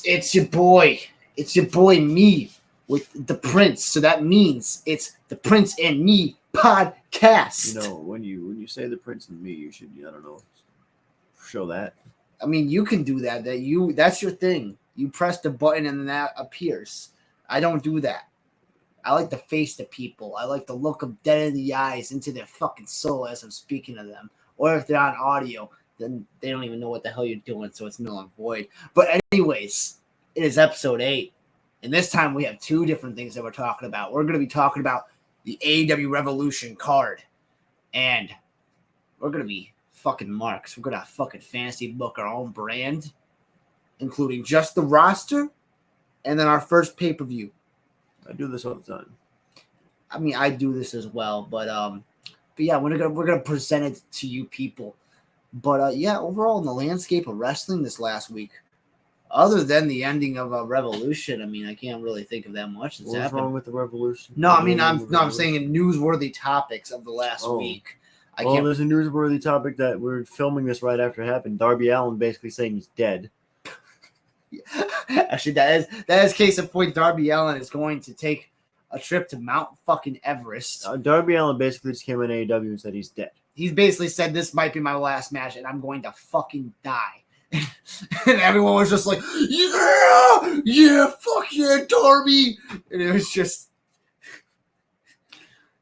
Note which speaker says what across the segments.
Speaker 1: It's your boy. It's your boy me with the Prince. So that means it's the Prince and Me podcast.
Speaker 2: You know, when you say the Prince and Me, you should, I don't know, show that.
Speaker 1: I mean, you can do that. That's your thing. You press the button and that appears. I don't do that. I like to face the people. I like to look them dead in the eyes into their fucking soul as I'm speaking to them. Or if they're on audio, then they don't even know what the hell you're doing, so it's null and void. But anyways, it is episode 8. And this time we have 2 different things that we're talking about. We're going to be talking about the AEW Revolution card. And we're going to be fucking marks. We're going to fucking fantasy book our own brand, including just the roster and then our first pay-per-view.
Speaker 2: I do this all the time.
Speaker 1: I mean, I do this as well, but yeah, we're gonna present it to you people. But yeah, overall in the landscape of wrestling this last week, other than the ending of a Revolution, I mean, I can't really think of that much that's
Speaker 2: What's
Speaker 1: happened.
Speaker 2: wrong with the Revolution?
Speaker 1: No, I mean, I'm saying in newsworthy topics of the last week.
Speaker 2: There's a newsworthy topic that we're filming this right after it happened. Darby Allin basically saying he's dead.
Speaker 1: Actually, that is case in point. Darby Allin is going to take a trip to Mount fucking Everest.
Speaker 2: Darby Allin basically just came in AEW and said he's dead.
Speaker 1: He's basically said this might be my last match and I'm going to fucking die. And everyone was just like, yeah, fuck yeah, Darby. And it was just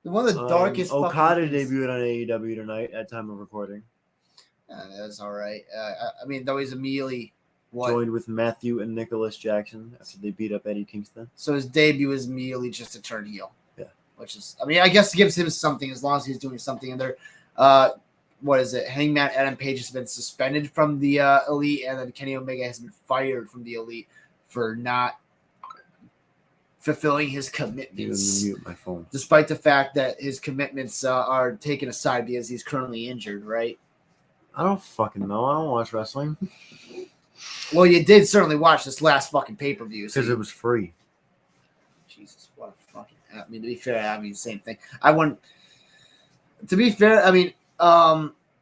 Speaker 1: one of the darkest.
Speaker 2: Okada debuted on AEW tonight at time of recording.
Speaker 1: That's all right. I mean, though he's immediately
Speaker 2: joined with Matthew and Nicholas Jackson after they beat up Eddie Kingston.
Speaker 1: So his debut is immediately just to turn heel.
Speaker 2: Yeah.
Speaker 1: Which is, I mean, I guess it gives him something as long as he's doing something in there. What is it? Hangman Adam Page has been suspended from the Elite, and then Kenny Omega has been fired from the Elite for not fulfilling his commitments.
Speaker 2: Mute my phone.
Speaker 1: Despite the fact that his commitments are taken aside because he's currently injured, right?
Speaker 2: I don't fucking know. I don't watch wrestling.
Speaker 1: Well, you did certainly watch this last fucking pay-per-view.
Speaker 2: Because it was free.
Speaker 1: Jesus, what a fucking... I mean, to be fair, I mean, the same thing. I wouldn't... To be fair, I mean,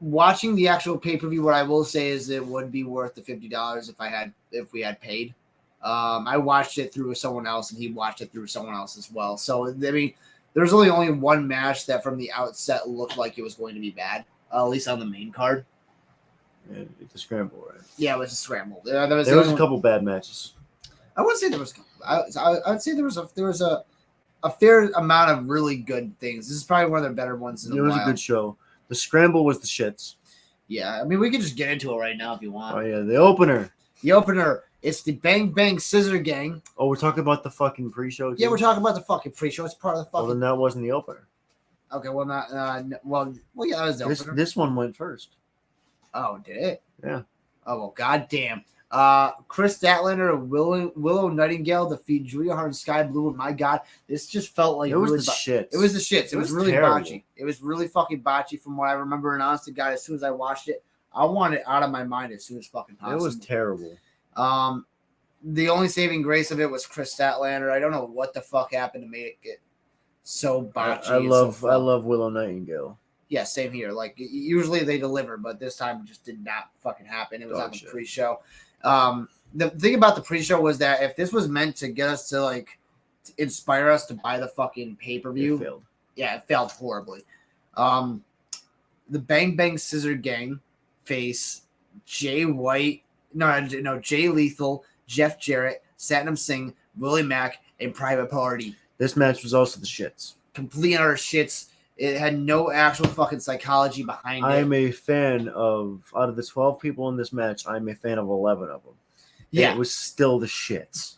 Speaker 1: watching the actual pay-per-view, what I will say is it would be worth the $50 if we had paid. I watched it through someone else, and he watched it through someone else as well. So, I mean, there's only one match that from the outset looked like it was going to be bad, at least on the main card.
Speaker 2: Yeah, it's a scramble, right?
Speaker 1: Yeah, it was a scramble.
Speaker 2: There was a couple bad matches.
Speaker 1: I wouldn't say there was. I would say there was a fair amount of really good things. This is probably one of their better ones in a while.
Speaker 2: It was a good show. The scramble was the shits.
Speaker 1: Yeah, I mean, we can just get into it right now if you want.
Speaker 2: Oh yeah, the opener.
Speaker 1: The opener. It's the Bang Bang Scissor Gang.
Speaker 2: Oh, we're talking about the fucking pre-show too?
Speaker 1: Yeah, we're talking about the fucking pre-show. It's part of the fucking.
Speaker 2: Well, then that wasn't the opener.
Speaker 1: Okay, well, not. Well, yeah, that was the opener.
Speaker 2: This one went first.
Speaker 1: Oh, did it?
Speaker 2: Yeah.
Speaker 1: Oh, well, goddamn. Chris Statlander and Willow Nightingale defeat Julia Hart and Sky Blue. And my God, this just felt like
Speaker 2: it was really the shits.
Speaker 1: It was the shits. It was really
Speaker 2: terrible.
Speaker 1: botchy. It was really fucking botchy from what I remember. And honest to God, as soon as I watched it, I wanted it out of my mind as soon as fucking possible.
Speaker 2: It was terrible.
Speaker 1: The only saving grace of it was Chris Statlander. I don't know what the fuck happened to make it so botchy.
Speaker 2: I love Willow Nightingale.
Speaker 1: Yeah, same here. Like, usually they deliver, but this time it just did not fucking happen. It was on the pre-show. The thing about the pre-show was that if this was meant to get us to, like, to inspire us to buy the fucking pay-per-view.
Speaker 2: It failed.
Speaker 1: Yeah, it failed horribly. The Bang Bang Scissor Gang face Jay Lethal, Jeff Jarrett, Satnam Singh, Willie Mack, and Private Party.
Speaker 2: This match was also the shits.
Speaker 1: Complete and utter shits. It had no actual fucking psychology behind it.
Speaker 2: I'm a fan of, out of the 12 people in this match, I'm a fan of 11 of them. Yeah. And it was still the shits.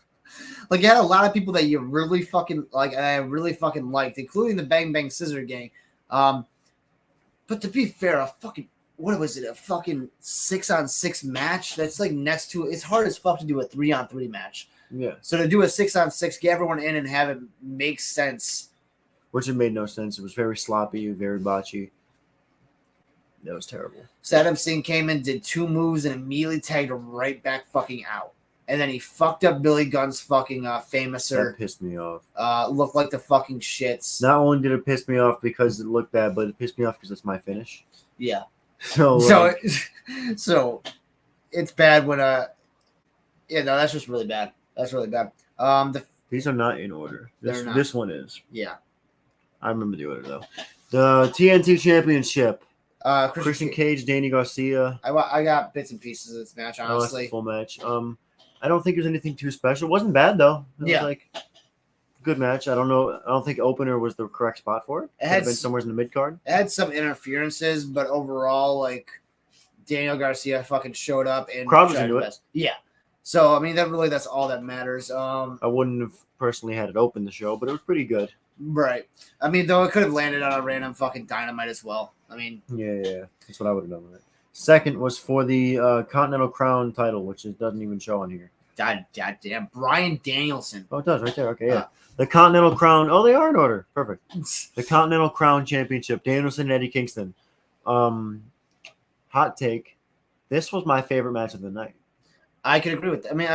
Speaker 1: Like, you had a lot of people that you really fucking, like, and I really fucking liked, including the Bang Bang Scissor Gang. But to be fair, a fucking, what was it, a fucking 6-on-6 match? That's, like, next to, it's hard as fuck to do a 3-on-3 match.
Speaker 2: Yeah.
Speaker 1: So to do a 6-on-6, get everyone in and have it make sense.
Speaker 2: Which it made no sense. It was very sloppy, very botchy. That was terrible.
Speaker 1: Satnam Singh came in, did 2 moves, and immediately tagged right back fucking out. And then he fucked up Billy Gunn's fucking famouser.
Speaker 2: That pissed me off.
Speaker 1: Looked like the fucking shits.
Speaker 2: Not only did it piss me off because it looked bad, but it pissed me off because it's my finish.
Speaker 1: Yeah.
Speaker 2: So
Speaker 1: it's bad when Yeah, no, that's just really bad. That's really bad.
Speaker 2: These are not in order. This one is.
Speaker 1: Yeah.
Speaker 2: I remember the order though. The TNT Championship.
Speaker 1: Christian
Speaker 2: Cage, Danny Garcia.
Speaker 1: I got bits and pieces of this match,
Speaker 2: I watched
Speaker 1: honestly.
Speaker 2: the full match. I don't think there's anything too special. It wasn't bad though. It was like good match. I don't know. I don't think opener was the correct spot for it. It had been somewhere in the mid card.
Speaker 1: It had some interferences, but overall, like Daniel Garcia fucking showed up and
Speaker 2: crowd was into it.
Speaker 1: Yeah. So I mean, that's all that matters.
Speaker 2: I wouldn't have personally had it open the show, but it was pretty good.
Speaker 1: Right. I mean, though it could have landed on a random fucking Dynamite as well. I mean,
Speaker 2: yeah, that's what I would have done with it. Second was for the Continental Crown title, which doesn't even show on here.
Speaker 1: God damn, Bryan Danielson.
Speaker 2: Oh, it does right there. Okay, yeah. The Continental Crown. Oh, they are in order. Perfect. The Continental Crown Championship. Danielson and Eddie Kingston. Hot take. This was my favorite match of the night.
Speaker 1: I can agree with that. I mean,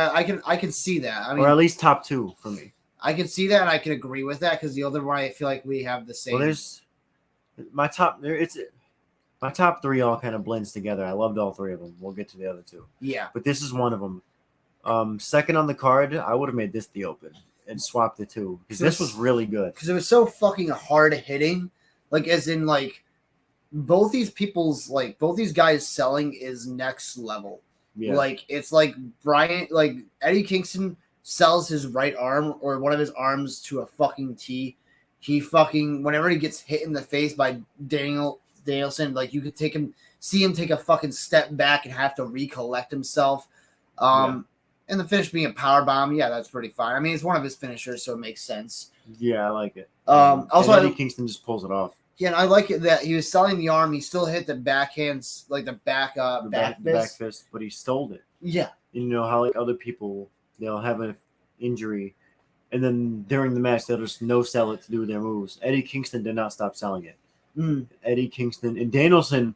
Speaker 1: I can see that. I mean,
Speaker 2: or at least top two for me.
Speaker 1: I can see that, and I can agree with that because the other one, I feel like we have the same.
Speaker 2: Well, there's my top. My top three all kind of blends together. I loved all three of them. We'll get to the other two.
Speaker 1: Yeah,
Speaker 2: but this is one of them. Second on the card, I would have made this the open and swapped the two because this was really good.
Speaker 1: Because it was so fucking hard hitting, like as in like both these guys selling is next level. Yeah. Like it's like Eddie Kingston sells his right arm or one of his arms to a fucking T. He fucking whenever he gets hit in the face by Danielson, like you could see him take a fucking step back and have to recollect himself. And the finish being a power bomb, yeah, that's pretty fine. I mean, it's one of his finishers, so it makes sense.
Speaker 2: Yeah, I like it.
Speaker 1: Also,
Speaker 2: Eddie Kingston just pulls it off.
Speaker 1: Yeah, and I like it that he was selling the arm. He still hit the backhands, like the back fist,
Speaker 2: but he stole it.
Speaker 1: Yeah,
Speaker 2: and you know how like other people, they'll have an injury, and then during the match they'll just no sell it to do their moves. Eddie Kingston did not stop selling it. Eddie Kingston and Danielson,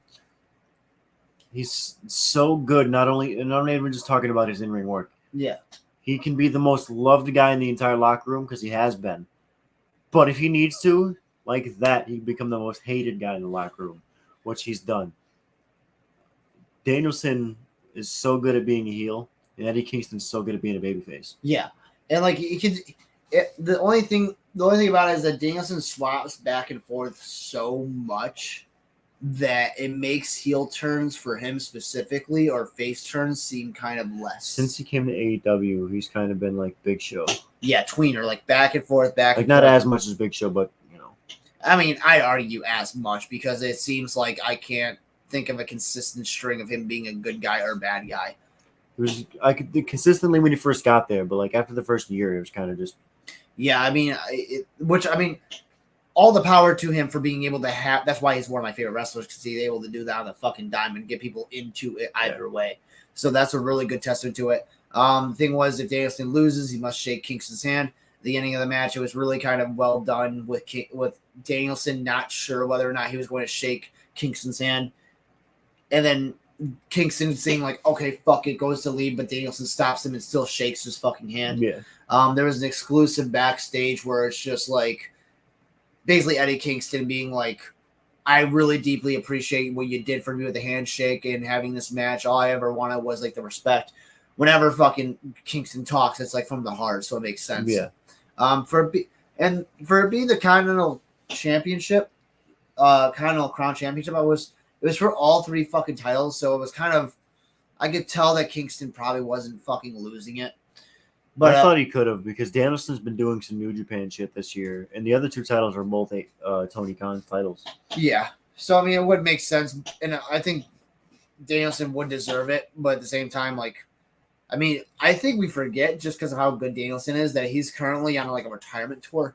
Speaker 2: he's so good. Not only even just talking about his in-ring work.
Speaker 1: Yeah,
Speaker 2: he can be the most loved guy in the entire locker room because he has been. But if he needs to, like that, he can become the most hated guy in the locker room, which he's done. Danielson is so good at being a heel, and Eddie Kingston's so good at being a babyface.
Speaker 1: Yeah, and like the only thing about it is that Danielson swaps back and forth so much that it makes heel turns for him specifically or face turns seem kind of less.
Speaker 2: Since he came to AEW, he's kind of been like Big Show.
Speaker 1: Yeah, tweener, like back and forth,
Speaker 2: like not as much as Big Show, but you know.
Speaker 1: I mean, I'd argue as much because it seems like I can't think of a consistent string of him being a good guy or a bad guy.
Speaker 2: I could consistently when he first got there, but like after the first year, it was kind of just.
Speaker 1: Yeah, I mean, all the power to him for being able to have. That's why he's one of my favorite wrestlers because he's able to do that on the fucking dime and get people into it either way. So that's a really good testament to it. The thing was, if Danielson loses, he must shake Kingston's hand. The ending of the match, it was really kind of well done with Danielson not sure whether or not he was going to shake Kingston's hand, and then Kingston saying like, "Okay, fuck it," goes to leave, but Danielson stops him and still shakes his fucking hand.
Speaker 2: Yeah.
Speaker 1: There was an exclusive backstage where it's just like. Basically, Eddie Kingston being like, I really deeply appreciate what you did for me with the handshake and having this match. All I ever wanted was like the respect. Whenever fucking Kingston talks, it's like from the heart, so it makes sense.
Speaker 2: Yeah.
Speaker 1: For it being the Continental Championship, Continental Crown Championship, it was for all three fucking titles, so it was kind of, I could tell that Kingston probably wasn't fucking losing it.
Speaker 2: But I thought he could have because Danielson's been doing some New Japan shit this year, and the other two titles are both Tony Khan's titles.
Speaker 1: Yeah, so I mean, it would make sense, and I think Danielson would deserve it. But at the same time, like, I mean, I think we forget just because of how good Danielson is that he's currently on like a retirement tour.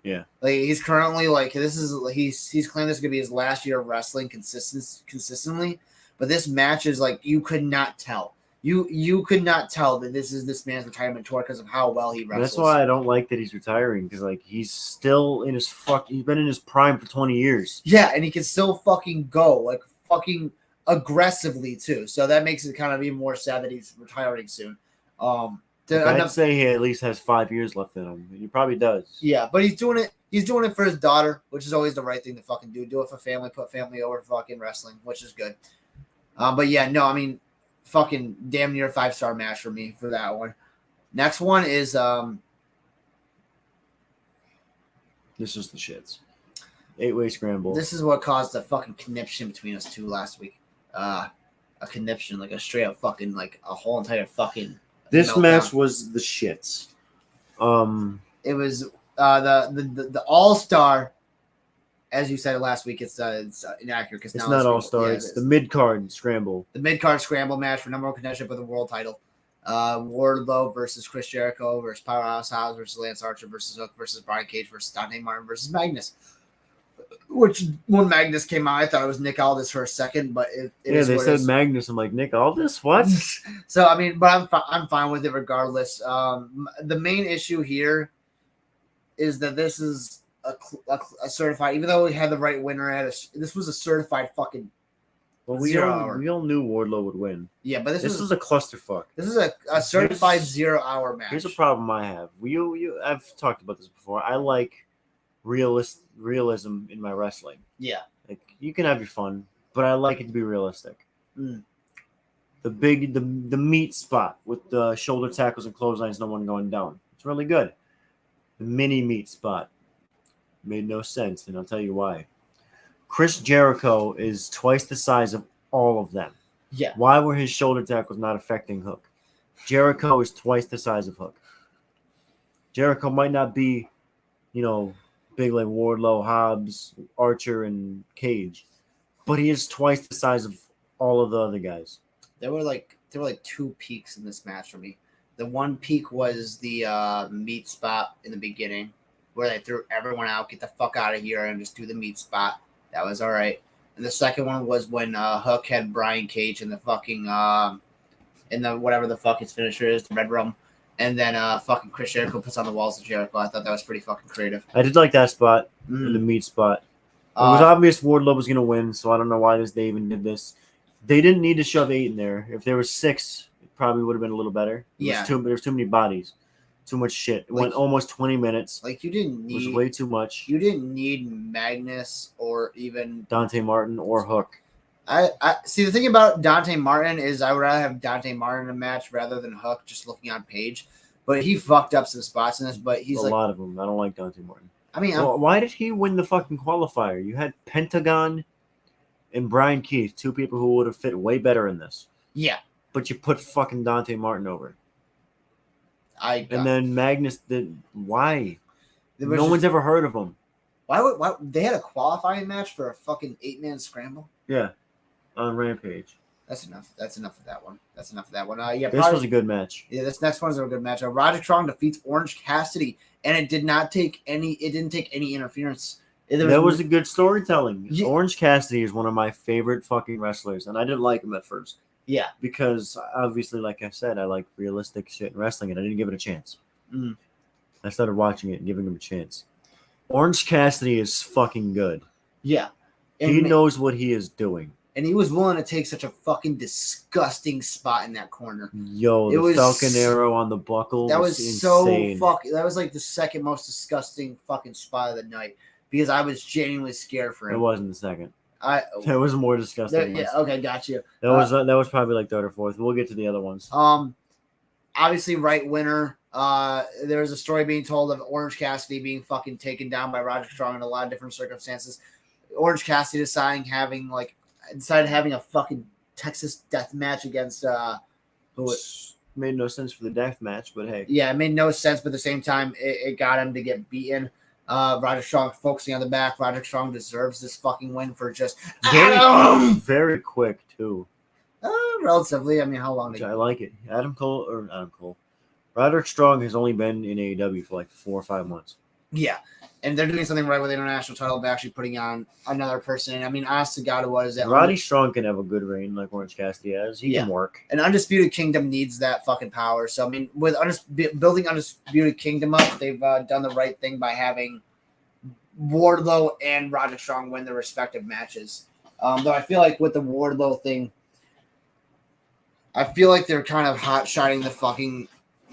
Speaker 2: Yeah,
Speaker 1: like he's currently like he's claiming this is gonna be his last year of wrestling consistently. But this match is like you could not tell. You could not tell that this is this man's retirement tour because of how well he wrestles.
Speaker 2: That's why I don't like that he's retiring because like he's still in his he's been in his prime for 20 years.
Speaker 1: Yeah, and he can still fucking go like fucking aggressively too. So that makes it kind of even more sad that he's retiring soon.
Speaker 2: I'd say he at least has 5 years left in him. He probably does.
Speaker 1: Yeah, but he's doing it. He's doing it for his daughter, which is always the right thing to fucking do. Do it for family. Put family over fucking wrestling, which is good. But yeah, no, I mean. fucking damn near 5-star match for me for that one. Next one is
Speaker 2: This is the shits. 8-way scramble.
Speaker 1: This is what caused the fucking conniption between us two last week. A conniption, like a straight up fucking, like a whole entire fucking.
Speaker 2: This
Speaker 1: meltdown.
Speaker 2: match was the shits.
Speaker 1: It was the All-Star, as you said last week. It's inaccurate because
Speaker 2: it's not All-Star. It's the mid-card scramble.
Speaker 1: The mid-card scramble match for number one contention for the world title. Wardlow versus Chris Jericho versus Powerhouse Hobbs versus Lance Archer versus Hook versus Brian Cage versus Dante Martin versus Magnus. Which when Magnus came out, I thought it was Nick Aldis for a second, but
Speaker 2: they said Magnus. I'm like, Nick Aldis, what?
Speaker 1: So I mean, but I'm fine with it regardless. The main issue here is that this is a certified, even though we had the right winner this was a certified fucking.
Speaker 2: Well, we all knew Wardlow would win.
Speaker 1: Yeah, but this was
Speaker 2: a clusterfuck.
Speaker 1: This is a certified 0-hour match.
Speaker 2: Here's a problem I have. I've talked about this before. I like realism in my wrestling.
Speaker 1: Yeah.
Speaker 2: Like, you can have your fun, but I like it to be realistic.
Speaker 1: Mm.
Speaker 2: The meat spot with the shoulder tackles and clotheslines, no one going down. It's really good. The mini meat spot made no sense, and I'll tell you why. Chris Jericho is twice the size of all of them.
Speaker 1: Yeah.
Speaker 2: Why were his shoulder tackles not affecting Hook? Jericho is twice the size of Hook. Jericho might not be, big like Wardlow, Hobbs, Archer, and Cage, but he is twice the size of all of the other guys.
Speaker 1: There were like two peaks in this match for me. The one peak was the meat spot in the beginning, where they threw everyone out, get the fuck out of here, and just do the meat spot. That was all right. And the second one was when Hook had Brian Cage in the fucking in the whatever the fuck his finisher is, the Red Room. And then fucking Chris Jericho puts on the walls of Jericho. I thought that was pretty fucking creative.
Speaker 2: I did like that spot, the meat spot. It was obvious Wardlow was going to win, so I don't know why they even did this. They didn't need to shove 8 in there. If there was 6, it probably would have been a little better. There's too many bodies. Too much shit. It went almost 20 minutes.
Speaker 1: Like, you didn't need...
Speaker 2: It was way too much.
Speaker 1: You didn't need Magnus or even...
Speaker 2: Dante Martin or Hook.
Speaker 1: I see, the thing about Dante Martin is I would rather have Dante Martin in a match rather than Hook, just looking on page. But he fucked up some spots in this, but he's
Speaker 2: a lot of them. I don't like Dante Martin.
Speaker 1: I mean...
Speaker 2: why did he win the fucking qualifier? You had Pentagon and Brian Keith, 2 people who would have fit way better in this.
Speaker 1: Yeah.
Speaker 2: But you put fucking Dante Martin over.
Speaker 1: And
Speaker 2: then Magnus did. Why? No one's ever heard of him.
Speaker 1: Why they had a qualifying match for a fucking 8-man scramble?
Speaker 2: Yeah, on Rampage.
Speaker 1: That's enough. That's enough of that one.
Speaker 2: This was a good match.
Speaker 1: Yeah, this next one's a good match. Roderick Strong defeats Orange Cassidy, and it didn't take any interference.
Speaker 2: That was a good storytelling. Yeah. Orange Cassidy is one of my favorite fucking wrestlers, and I didn't like him at first.
Speaker 1: Yeah.
Speaker 2: Because obviously, like I said, I like realistic shit in wrestling, and I didn't give it a chance. I started watching it and giving him a chance. Orange Cassidy is fucking good.
Speaker 1: Yeah.
Speaker 2: He knows what he is doing.
Speaker 1: And he was willing to take such a fucking disgusting spot in that corner.
Speaker 2: Yo, the Falcon Arrow on the buckle was insane.
Speaker 1: That was like the second most disgusting fucking spot of the night because I was genuinely scared for him.
Speaker 2: It wasn't the second. That was more disgusting.
Speaker 1: Yeah, okay, got you.
Speaker 2: That was probably like 3rd or 4th. We'll get to the other ones.
Speaker 1: Obviously, right winner. There's a story being told of Orange Cassidy being fucking taken down by Roderick Strong in a lot of different circumstances. Orange Cassidy decided having a fucking Texas death match against
Speaker 2: made no sense for the death match, but hey.
Speaker 1: Yeah, it made no sense, but at the same time, it got him to get beaten. Roderick Strong focusing on the back. Roderick Strong deserves this fucking win for just
Speaker 2: very quick too.
Speaker 1: Relatively. I mean, how long?
Speaker 2: I like it. Adam Cole. Roderick Strong has only been in AEW for like 4 or 5 months.
Speaker 1: Yeah, and they're doing something right with the international title of actually putting on another person. And I mean, honest to God, what is that?
Speaker 2: Roddy Strong can have a good reign like Orange Cassidy has. He can work.
Speaker 1: And Undisputed Kingdom needs that fucking power. So I mean, with building Undisputed Kingdom up, they've done the right thing by having Wardlow and Roderick Strong win their respective matches. Though I feel like with the Wardlow thing, I feel like they're kind of hot shotting the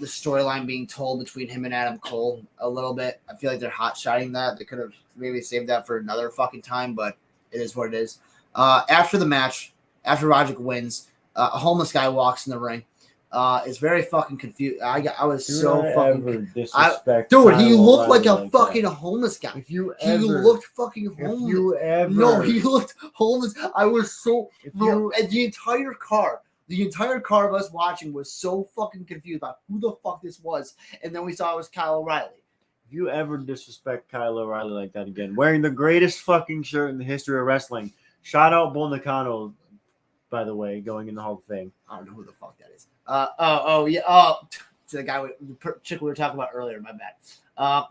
Speaker 1: storyline being told between him and Adam Cole a little bit. I feel like they're hot shotting that. They could have maybe saved that for another fucking time, but it is what it is. After the match, after Roderick wins, A homeless guy walks in the ring. It's very fucking confused. I was
Speaker 2: Do
Speaker 1: so
Speaker 2: not
Speaker 1: fucking.
Speaker 2: ever disrespect
Speaker 1: Dude, he
Speaker 2: Kyle
Speaker 1: looked like
Speaker 2: O'Reilly
Speaker 1: a fucking
Speaker 2: that.
Speaker 1: homeless guy.
Speaker 2: If you
Speaker 1: He
Speaker 2: ever,
Speaker 1: looked fucking
Speaker 2: if
Speaker 1: homeless.
Speaker 2: you ever,
Speaker 1: No, he looked homeless. I was so.
Speaker 2: if
Speaker 1: Bro,
Speaker 2: you,
Speaker 1: and the entire car of us watching was so fucking confused about who the fuck this was. And then we saw it was Kyle O'Reilly.
Speaker 2: if you ever disrespect Kyle O'Reilly like that again, wearing the greatest fucking shirt in the history of wrestling, shout out Bull Nakano, by the way, going in the Hall of Fame.
Speaker 1: I don't know who the fuck that is. It's the guy, the chick we were talking about earlier. My bad.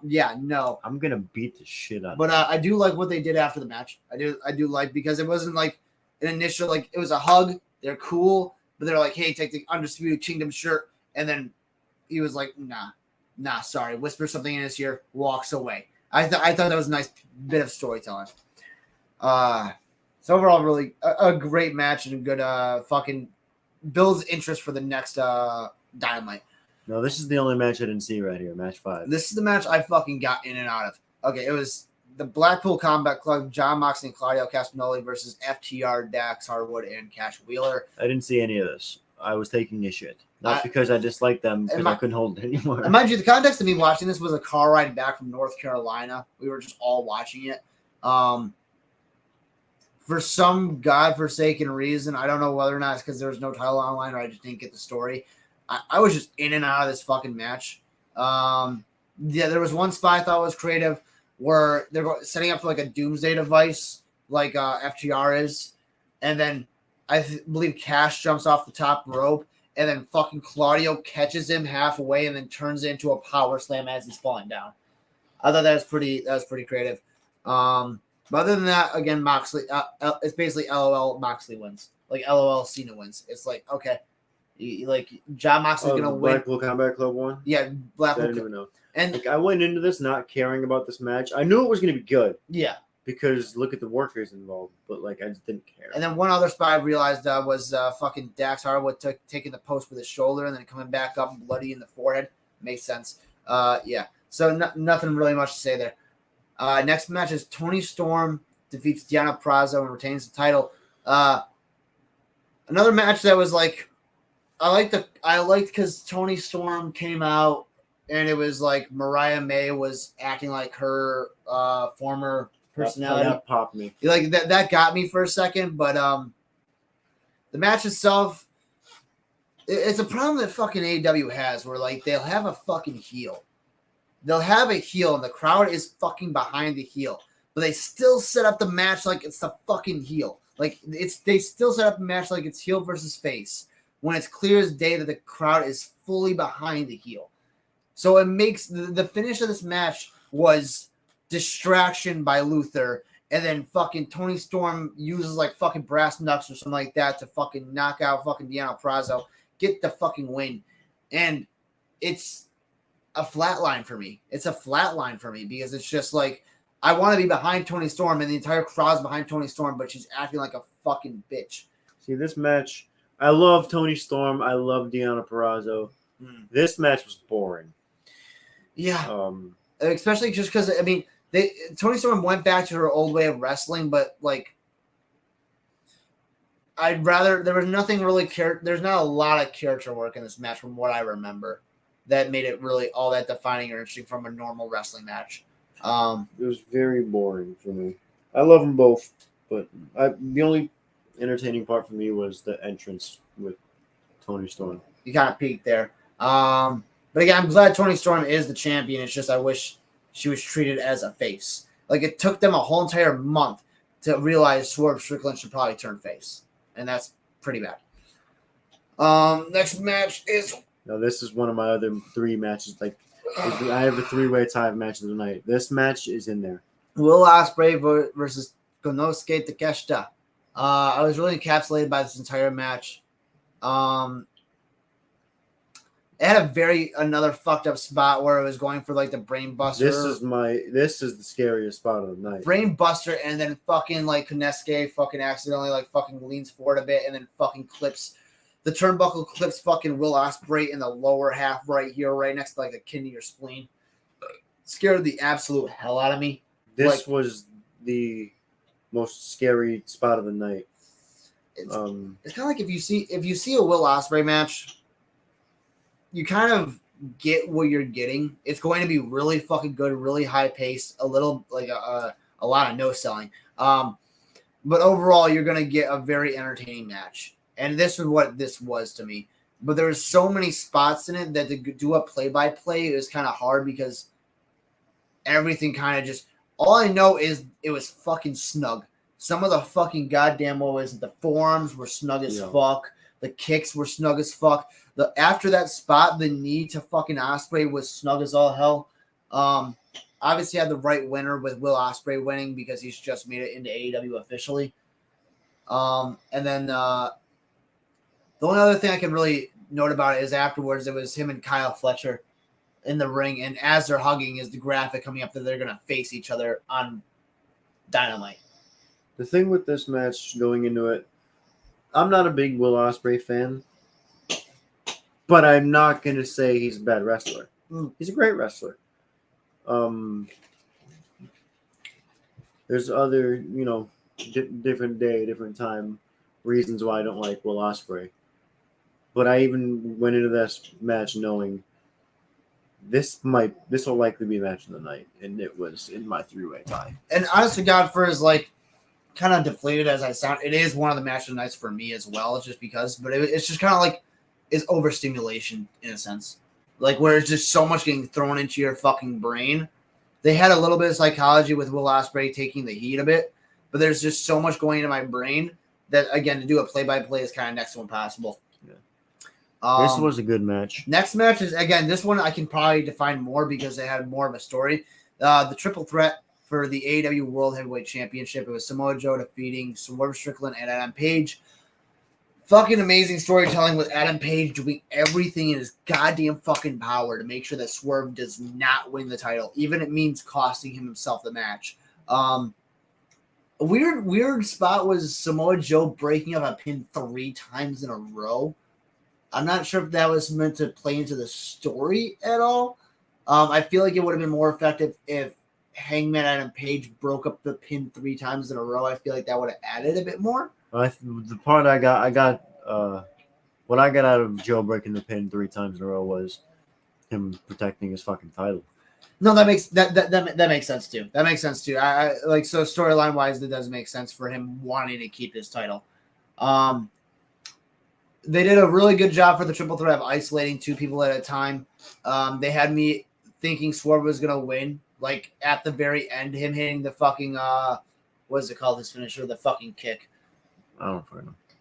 Speaker 1: Yeah, no.
Speaker 2: I'm gonna beat the shit out.
Speaker 1: But I do like what they did after the match. I do like, because it wasn't like an initial, like, it was a hug. They're cool, but they're like, hey, take the Undisputed Kingdom shirt, and then he was like, nah, sorry. Whispers something in his ear, walks away. I thought that was a nice bit of storytelling. So overall, really a great match and a good fucking builds interest for the next Dynamite.
Speaker 2: No, this is the only match I didn't see right here. Match 5.
Speaker 1: This is the match I fucking got in and out of. Okay, it was the Blackpool Combat Club, John Moxley and Claudio Castagnoli versus FTR, Dax Harwood, and Cash Wheeler.
Speaker 2: I didn't see any of this. I was taking a shit. Not because I disliked them, because I couldn't hold it anymore.
Speaker 1: And mind you, the context of me watching this was a car ride back from North Carolina. We were just all watching it. For some godforsaken reason, I don't know whether or not it's because there was no title online or I just didn't get the story. I was just in and out of this fucking match. Yeah, there was one spot I thought was creative where they're setting up for like a doomsday device, like FTR is, and then I believe Cash jumps off the top rope, and then fucking Claudio catches him halfway and then turns it into a power slam as he's falling down. I thought that was pretty creative. But other than that, again, Moxley, it's basically LOL Moxley wins. Like LOL Cena wins. It's like, okay. Like John Moxley's gonna win.
Speaker 2: Blackpool Combat Club won?
Speaker 1: Yeah, Blackpool.
Speaker 2: I didn't even know.
Speaker 1: And
Speaker 2: like, I went into this not caring about this match. I knew it was gonna be good.
Speaker 1: Yeah.
Speaker 2: Because look at the workers involved, but like I just didn't care.
Speaker 1: And then one other spot I realized was fucking Dax Harwood taking the post with his shoulder and then coming back up bloody in the forehead. Makes sense. Yeah. So nothing really much to say there. Next match is Toni Storm defeats Deonna Purrazzo and retains the title. Another match that was like, I liked because Toni Storm came out and it was like Mariah May was acting like her former personality.
Speaker 2: That popped me.
Speaker 1: Like that got me for a second, but the match itself, it's a problem that fucking AEW has where like they'll have a fucking heel. They'll have a heel and the crowd is fucking behind the heel, but they still set up the match like it's the fucking heel. Like they still set up the match like it's heel versus face when it's clear as day that the crowd is fully behind the heel. So it makes the finish of this match was distraction by Luther, and then fucking Toni Storm uses like fucking brass knucks or something like that to fucking knock out fucking Deonna Purrazzo, get the fucking win. And it's a flat line for me. It's a flat line for me because it's just like I want to be behind Toni Storm and the entire crowd's behind Toni Storm, but she's acting like a fucking bitch.
Speaker 2: See, this match, I love Toni Storm. I love Deonna Purrazzo. This match was boring.
Speaker 1: Yeah. Especially just because, I mean, Toni Storm went back to her old way of wrestling, but like there was nothing really there's not a lot of character work in this match from what I remember that made it really all that defining or interesting from a normal wrestling match.
Speaker 2: It was very boring for me. I love them both, but the only entertaining part for me was the entrance with Toni Storm.
Speaker 1: You kind of peaked there. But again, I'm glad Toni Storm is the champion. It's just I wish she was treated as a face. Like it took them a whole entire month to realize Swerve Strickland should probably turn face, and that's pretty bad. Next match is.
Speaker 2: No, this is one of my other 3 matches. Like I have a 3-way tie match of the night. This match is in there.
Speaker 1: Will Ospreay versus Konosuke Takeshita. I was really encapsulated by this entire match. It had another fucked up spot where it was going for like the brain buster.
Speaker 2: This is the scariest spot of the night.
Speaker 1: Brain buster, and then fucking like Konosuke fucking accidentally like fucking leans forward a bit and then fucking clips the turnbuckle, clips fucking Will Ospreay in the lower half right here, right next to like the kidney or spleen. Scared the absolute hell out of me.
Speaker 2: This was the most scary spot of the night.
Speaker 1: It's kind of like if you see a Will Ospreay match, you kind of get what you're getting. It's going to be really fucking good, really high pace, a little like a lot of no selling. But overall, you're going to get a very entertaining match. And this is what this was to me. But there were so many spots in it that to do a play-by-play is kind of hard because everything kind of just... All I know is it was fucking snug. Some of the fucking goddamn the forearms were snug as fuck. The kicks were snug as fuck. After that spot, the knee to fucking Ospreay was snug as all hell. Obviously had the right winner with Will Ospreay winning because he's just made it into AEW officially. And then the only other thing I can really note about it is afterwards it was him and Kyle Fletcher in the ring, and as they're hugging is the graphic coming up that they're gonna face each other on Dynamite.
Speaker 2: The thing with this match going into it, I'm not a big Will Ospreay fan, but I'm not gonna say he's a bad wrestler. He's a great wrestler. There's other, different day, different time reasons why I don't like Will Ospreay. But I even went into this match knowing this will likely be a match of the night, and it was in my 3-way tie.
Speaker 1: And honestly, God, for as kind of deflated as I sound, it is one of the match of the nights for me as well. It's just because, but it's just kind of like it's overstimulation in a sense, like where it's just so much getting thrown into your fucking brain. They had a little bit of psychology with Will Ospreay taking the heat a bit, but there's just so much going into my brain that, again, to do a play-by-play is kind of next to impossible.
Speaker 2: Yeah. This was a good match.
Speaker 1: Next match is, again, this one I can probably define more because they had more of a story. The triple threat for the AEW World Heavyweight Championship. It was Samoa Joe defeating Swerve Strickland and Adam Page. Fucking amazing storytelling with Adam Page doing everything in his goddamn fucking power to make sure that Swerve does not win the title, even if it means costing himself the match. A weird spot was Samoa Joe breaking up a pin 3 times in a row. I'm not sure if that was meant to play into the story at all. I feel like it would have been more effective if Hangman Adam Page broke up the pin 3 times in a row. I feel like that would have added a bit more.
Speaker 2: The part what I got out of Joe breaking the pin 3 times in a row was him protecting his fucking title.
Speaker 1: No, that makes sense too. That makes sense too. I like, so storyline wise, that does make sense for him wanting to keep his title. They did a really good job for the triple threat of isolating 2 people at a time. They had me thinking Swerve was gonna win. Like at the very end, him hitting the fucking what is it called? His finisher, the fucking kick.
Speaker 2: I don't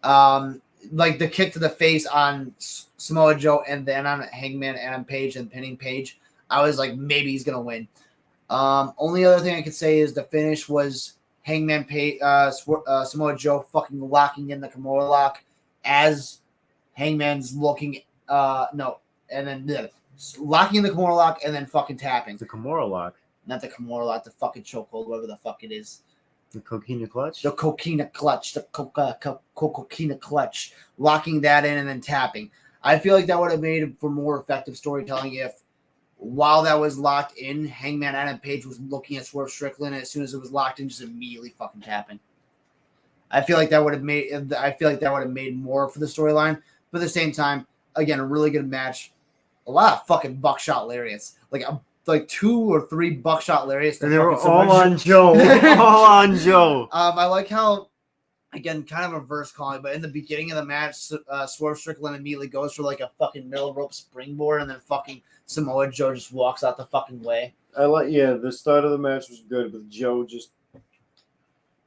Speaker 2: know.
Speaker 1: Like the kick to the face on Samoa Joe and then on Hangman Adam Page and pinning Page. I was like, maybe he's gonna win. Only other thing I could say is the finish was Hangman Page, Samoa Joe fucking locking in the Kimura lock as Hangman's looking. And then locking in the Kimura lock and then fucking tapping.
Speaker 2: The Kimura lock,
Speaker 1: not the Kimura lock, the fucking chokehold, whatever the fuck it is.
Speaker 2: The Coquina Clutch?
Speaker 1: The Coquina Clutch. The Coquina Clutch. Locking that in and then tapping. I feel like that would have made for more effective storytelling if, while that was locked in, Hangman Adam Page was looking at Swerve Strickland, and as soon as it was locked in, just immediately fucking tapping. I feel like that would have made more for the storyline. But at the same time, again, a really good match. A lot of fucking buckshot lariats. Like 2 or 3 buckshot lariats.
Speaker 2: They were all on Joe. All on Joe.
Speaker 1: I like how, again, kind of a reverse calling, but in the beginning of the match, Swerve Strickland immediately goes for like a fucking middle rope springboard, and then fucking Samoa Joe just walks out the fucking way.
Speaker 2: The start of the match was good, but Joe just...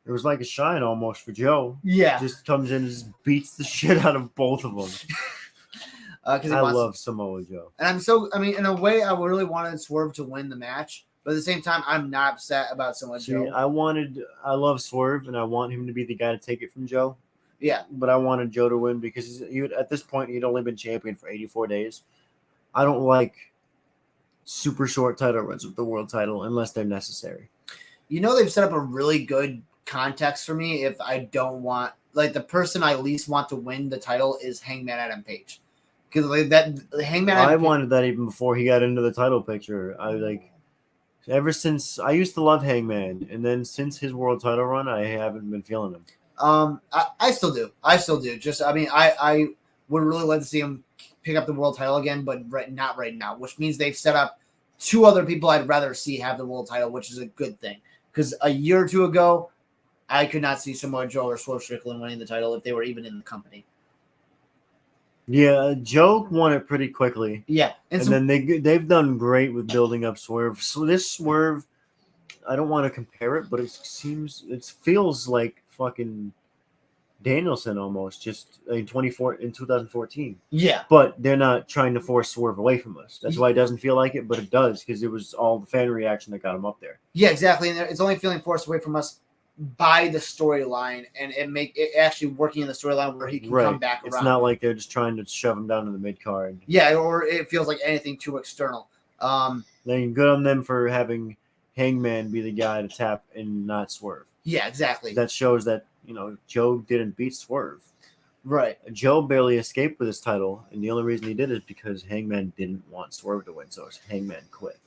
Speaker 2: It was like a shine almost for Joe.
Speaker 1: Yeah.
Speaker 2: Just comes in and just beats the shit out of both of them. I love Samoa Joe.
Speaker 1: And in a way, I really wanted Swerve to win the match, but at the same time, I'm not upset about Samoa Joe.
Speaker 2: I love Swerve, and I want him to be the guy to take it from Joe.
Speaker 1: Yeah.
Speaker 2: But I wanted Joe to win because at this point, he'd only been champion for 84 days. I don't like super short title runs with the world title unless they're necessary.
Speaker 1: They've set up a really good context for me if I don't want, like, the person I least want to win the title is Hangman Adam Page. Because
Speaker 2: I wanted that even before he got into the title picture. Ever since I used to love Hangman, and then since his world title run, I haven't been feeling him.
Speaker 1: I still do. I still do. Just, I mean, I would really like to see him pick up the world title again, but not right now, which means they've set up two other people I'd rather see have the world title, which is a good thing. Because a year or two ago, I could not see Samoa Joe or Swerve Strickland winning the title if they were even in the company.
Speaker 2: Yeah, Joe won it pretty quickly.
Speaker 1: Yeah,
Speaker 2: and then they've done great with building up Swerve. So this Swerve, I don't want to compare it, but it feels like fucking Danielson almost, just in 2014.
Speaker 1: Yeah,
Speaker 2: but they're not trying to force Swerve away from us. That's why it doesn't feel like it, but it does because it was all the fan reaction that got him up there.
Speaker 1: Yeah, exactly. And it's only feeling forced away from us by the storyline, and it actually working in the storyline where he can come back around.
Speaker 2: It's not like they're just trying to shove him down in the mid card.
Speaker 1: Yeah, or it feels like anything too external.
Speaker 2: Then good on them for having Hangman be the guy to tap and not Swerve.
Speaker 1: Yeah, exactly.
Speaker 2: That shows that Joe didn't beat Swerve.
Speaker 1: Right.
Speaker 2: Joe barely escaped with his title, and the only reason he did it is because Hangman didn't want Swerve to win, so Hangman quit.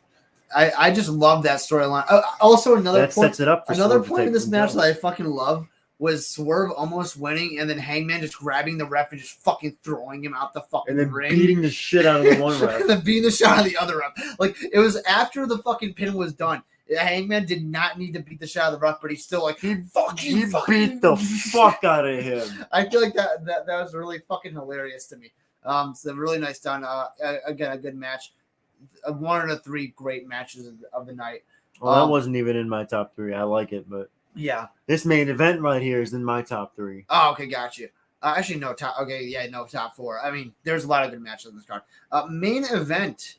Speaker 1: I just love that storyline. Also, another point,
Speaker 2: sets it up. For
Speaker 1: another point in this match that I fucking love was Swerve almost winning, and then Hangman just grabbing the ref and just fucking throwing him out the fucking ring,
Speaker 2: and then beating the shit out of the one ref,
Speaker 1: and then beating the shit out of the other ref. Like, it was after the fucking pin was done. Hangman did not need to beat the shit out of the ref, but he's still like, he
Speaker 2: beat the fuck out of him.
Speaker 1: I feel like that was really fucking hilarious to me. So really nice done. Again, a good match. One of the three great matches of the night.
Speaker 2: Well, that wasn't even in my top three. I like it, but
Speaker 1: yeah,
Speaker 2: this main event right here is in my top three.
Speaker 1: Oh, okay, got you. Actually, no top. Okay, yeah, no top four. I mean, there's a lot of good matches on this card. Main event.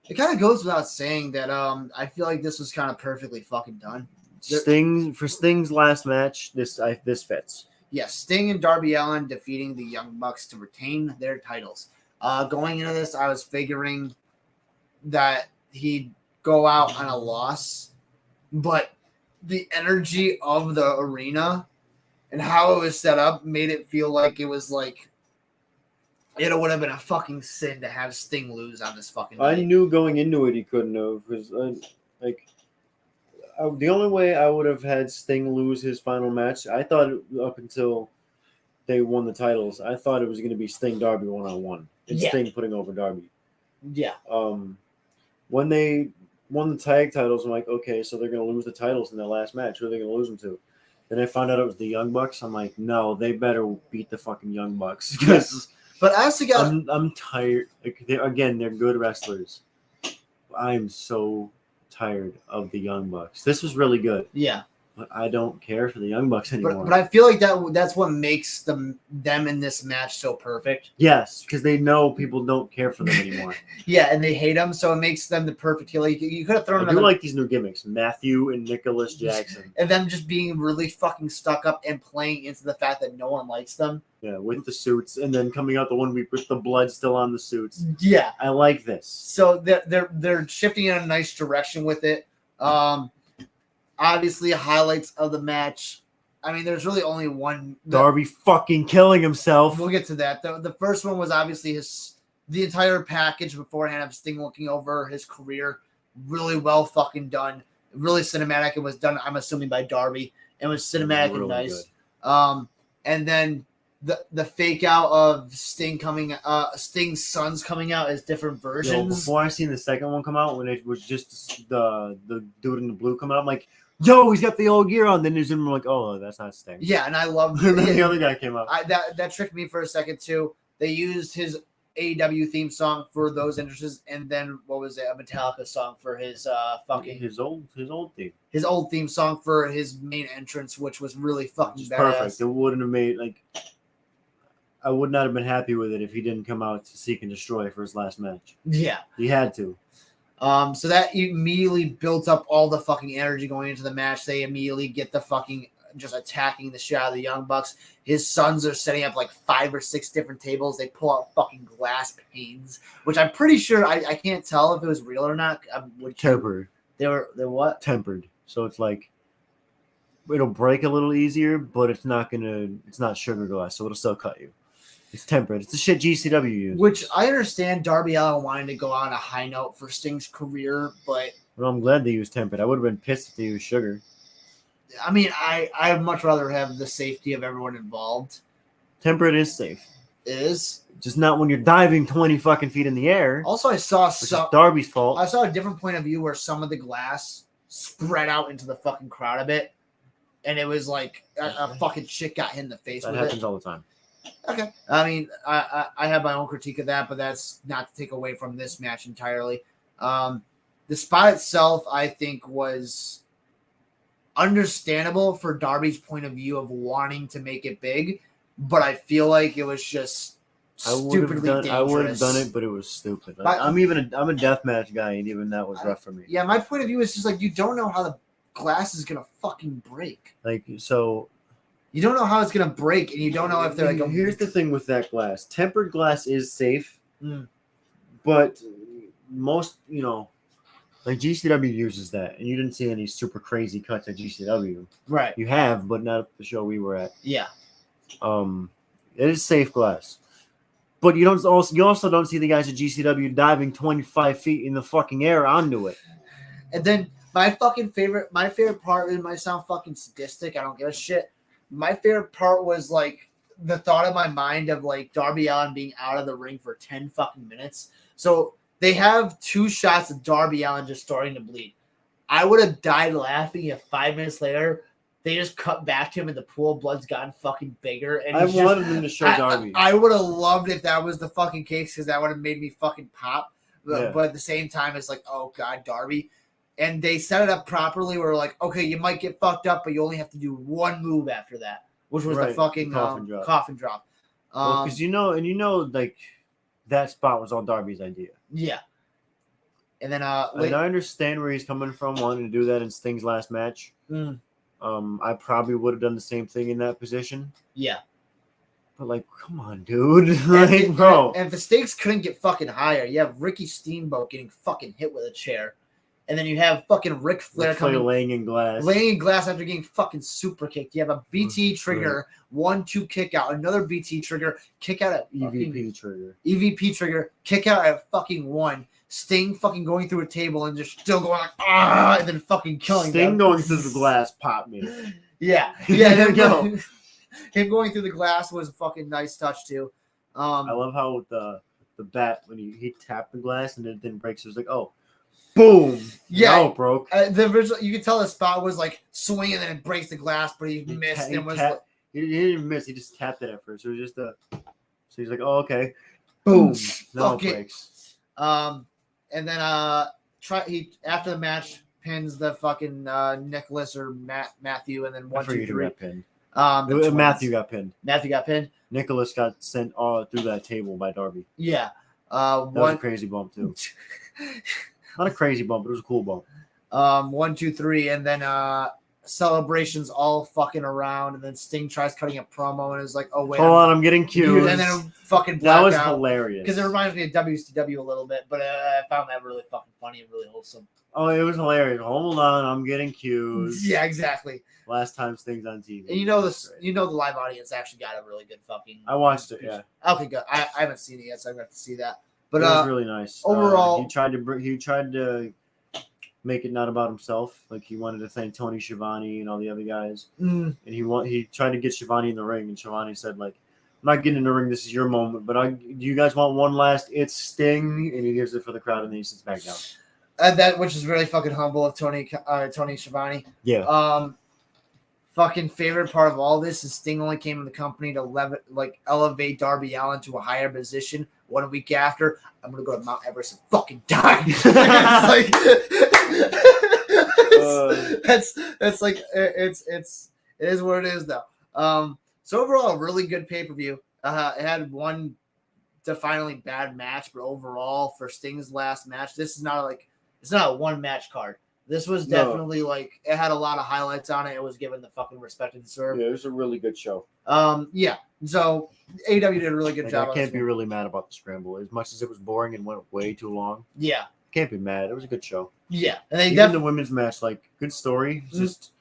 Speaker 1: It kind of goes without saying that I feel like this was kind of perfectly fucking done.
Speaker 2: Sting's last match, this fits.
Speaker 1: Yes, Sting and Darby Allin defeating the Young Bucks to retain their titles. Going into this, I was figuring that he'd go out on a loss, but the energy of the arena and how it was set up made it feel like it was like it would have been a fucking sin to have Sting lose on this fucking night.
Speaker 2: I knew going into it he couldn't have, because the only way I would have had Sting lose his final match, I thought up until they won the titles, I thought it was going to be Sting Darby 1-on-1 and Sting putting over Darby.
Speaker 1: Yeah.
Speaker 2: When they won the tag titles, I'm like, okay, so they're going to lose the titles in their last match. Who are they going to lose them to? Then I found out it was the Young Bucks. I'm like, no, they better beat the fucking Young Bucks. Because
Speaker 1: but I also got,
Speaker 2: I'm tired. They're good wrestlers. I'm so tired of the Young Bucks. This was really good.
Speaker 1: Yeah.
Speaker 2: But I don't care for the Young Bucks anymore.
Speaker 1: But I feel like that's what makes them in this match so perfect.
Speaker 2: Yes, because they know people don't care for them anymore.
Speaker 1: Yeah, and they hate them, so it makes them the perfect heel. You could have thrown them.
Speaker 2: I do like these new gimmicks, Matthew and Nicholas Jackson,
Speaker 1: and them just being really fucking stuck up and playing into the fact that no one likes them.
Speaker 2: Yeah, with the suits, and then coming out the one week with the blood still on the suits.
Speaker 1: Yeah,
Speaker 2: I like this.
Speaker 1: So they're shifting in a nice direction with it. Obviously, highlights of the match. I mean, there's really only one.
Speaker 2: Darby fucking killing himself.
Speaker 1: We'll get to that. The first one was obviously the entire package beforehand of Sting looking over his career. Really well fucking done. Really cinematic. It was done, I'm assuming, by Darby. It was cinematic really and nice. Good. And then the fake out of Sting Sting's sons coming out as different versions.
Speaker 2: Before I seen the second one come out, when it was just the dude in the blue coming out, I'm like, yo, he's got the old gear on. Then there's him like, oh, that's not Sting.
Speaker 1: Yeah, and I love
Speaker 2: the other guy came out.
Speaker 1: That tricked me for a second too. They used his AEW theme song for those entrances, and then what was it? A Metallica song for his
Speaker 2: his old theme.
Speaker 1: His old theme song for his main entrance, which was really fucking badass. Perfect.
Speaker 2: It wouldn't have made I would not have been happy with it if he didn't come out to Seek and Destroy for his last match.
Speaker 1: Yeah,
Speaker 2: he had to.
Speaker 1: So that immediately built up all the fucking energy going into the match. They immediately get the fucking just attacking the shit out of the Young Bucks. His sons are setting up like 5 or 6 different tables. They pull out fucking glass panes, which I'm pretty sure I can't tell if it was real or not.
Speaker 2: Tempered.
Speaker 1: They're what?
Speaker 2: Tempered. So it's like it'll break a little easier, but it's not sugar glass, so it'll still cut you. It's tempered. It's the shit GCW uses.
Speaker 1: Which I understand Darby Allin wanting to go on a high note for Sting's career, but...
Speaker 2: Well, I'm glad they used tempered. I would have been pissed if they used sugar.
Speaker 1: I mean, I'd much rather have the safety of everyone involved.
Speaker 2: Temperate is safe.
Speaker 1: Is
Speaker 2: just not when you're diving 20 fucking feet in the air.
Speaker 1: Also, I saw
Speaker 2: which is Darby's fault.
Speaker 1: I saw a different point of view where some of the glass spread out into the fucking crowd a bit, and it was like a fucking shit got hit in the face.
Speaker 2: That
Speaker 1: with
Speaker 2: happens
Speaker 1: it.
Speaker 2: all the time.
Speaker 1: Okay, I mean, I have my own critique of that, but that's not to take away from this match entirely. The spot itself, I think, was understandable for Darby's point of view of wanting to make it big, but I feel like it was just stupidly dangerous.
Speaker 2: I would have done it, but it was stupid. Like, I'm a deathmatch guy, and even that was rough for me.
Speaker 1: Yeah, my point of view is just like you don't know how the glass is gonna fucking break.
Speaker 2: Like, so
Speaker 1: you don't know how it's gonna break, and you don't know if they're like.
Speaker 2: Here's the thing with that glass: tempered glass is safe, but most, like GCW uses that, and you didn't see any super crazy cuts at GCW.
Speaker 1: Right.
Speaker 2: You have, but not at the show we were at.
Speaker 1: Yeah.
Speaker 2: It is safe glass, but you also don't see the guys at GCW diving 25 feet in the fucking air onto it.
Speaker 1: And then my favorite part, it might sound fucking sadistic, I don't give a shit. My favorite part was like the thought in my mind of like Darby Allin being out of the ring for 10 fucking minutes. So they have 2 shots of Darby Allin just starting to bleed. I would have died laughing if 5 minutes later they just cut back to him and the pool of blood's gotten fucking bigger. And
Speaker 2: I wanted them to show Darby.
Speaker 1: I would have loved if that was the fucking case because that would have made me fucking pop. But at the same time, it's like, oh God, Darby. And they set it up properly where like, okay, you might get fucked up, but you only have to do one move after that, which was the fucking coffin drop.
Speaker 2: Because like that spot was all Darby's idea.
Speaker 1: Yeah. And then
Speaker 2: and I understand where he's coming from, wanting to do that in Sting's last match. I probably would have done the same thing in that position.
Speaker 1: Yeah.
Speaker 2: But like, come on, dude. Bro.
Speaker 1: And if the stakes couldn't get fucking higher, you have Ricky Steamboat getting fucking hit with a chair. And then you have fucking Ric Flair coming
Speaker 2: laying in glass
Speaker 1: after getting fucking super kicked. You have a BT trigger, 1-2 kick out, another BT trigger, kick out at EVP trigger, kick out at fucking 1. Sting fucking going through a table and just still going like and then fucking killing
Speaker 2: Sting going through the glass popped me.
Speaker 1: Yeah. There you go. Him going through the glass was a fucking nice touch too.
Speaker 2: I love how the bat when he tapped the glass and it didn't break, so it was like, oh. Boom!
Speaker 1: Yeah,
Speaker 2: now it broke.
Speaker 1: The original, you could tell the spot was like swinging, and then it breaks the glass, but he missed. He didn't
Speaker 2: even miss. He just tapped it at first. It was just so he's like, "Oh, okay." Boom! Now it breaks.
Speaker 1: And then he after the match pins the fucking Nicholas or Matthew, and then 1, 2, 3.
Speaker 2: Got pinned. Matthew got pinned.
Speaker 1: Matthew got pinned.
Speaker 2: Nicholas got sent all through that table by Darby.
Speaker 1: Yeah.
Speaker 2: That was a crazy bump too. Not a crazy bump, but it was a cool bump.
Speaker 1: 1, 2, 3, and then celebrations all fucking around, and then Sting tries cutting a promo and is like, "Oh wait,
Speaker 2: hold on, I'm getting cued."
Speaker 1: And then fucking
Speaker 2: that was hilarious
Speaker 1: because it reminds me of WCW a little bit, but I found that really fucking funny and really wholesome.
Speaker 2: Oh, it was hilarious. Hold on, I'm getting cued.
Speaker 1: Yeah, exactly.
Speaker 2: Last time Sting's on TV.
Speaker 1: And the live audience actually got a really good fucking.
Speaker 2: I watched it. Yeah.
Speaker 1: Okay, good. I haven't seen it yet, so I'm going to see that. But
Speaker 2: it was really nice.
Speaker 1: Overall,
Speaker 2: he tried to make it not about himself. Like he wanted to thank Tony Schiavone and all the other guys, and he tried to get Schiavone in the ring, and Schiavone said like, "I'm not getting in the ring. This is your moment, but do you guys want one last? It's Sting," and he gives it for the crowd, and then he sits back down.
Speaker 1: That which is really fucking humble of Tony Schiavone.
Speaker 2: Yeah.
Speaker 1: Fucking favorite part of all this is Sting only came in the company to elevate Darby Allin to a higher position. 1 week after, I'm gonna go to Mount Everest and fucking die. It is what it is though. So overall, a really good pay-per-view. It had one definitely bad match, but overall for Sting's last match, it's not a 1 match card. This was definitely it had a lot of highlights on it. It was given the fucking respect it deserved.
Speaker 2: Yeah, it was a really good show.
Speaker 1: Yeah. So AEW did a really good job.
Speaker 2: I can't be really mad about the scramble. As much as it was boring and went way too long.
Speaker 1: Yeah.
Speaker 2: Can't be mad. It was a good show.
Speaker 1: Yeah. And they
Speaker 2: even the women's match, good story, just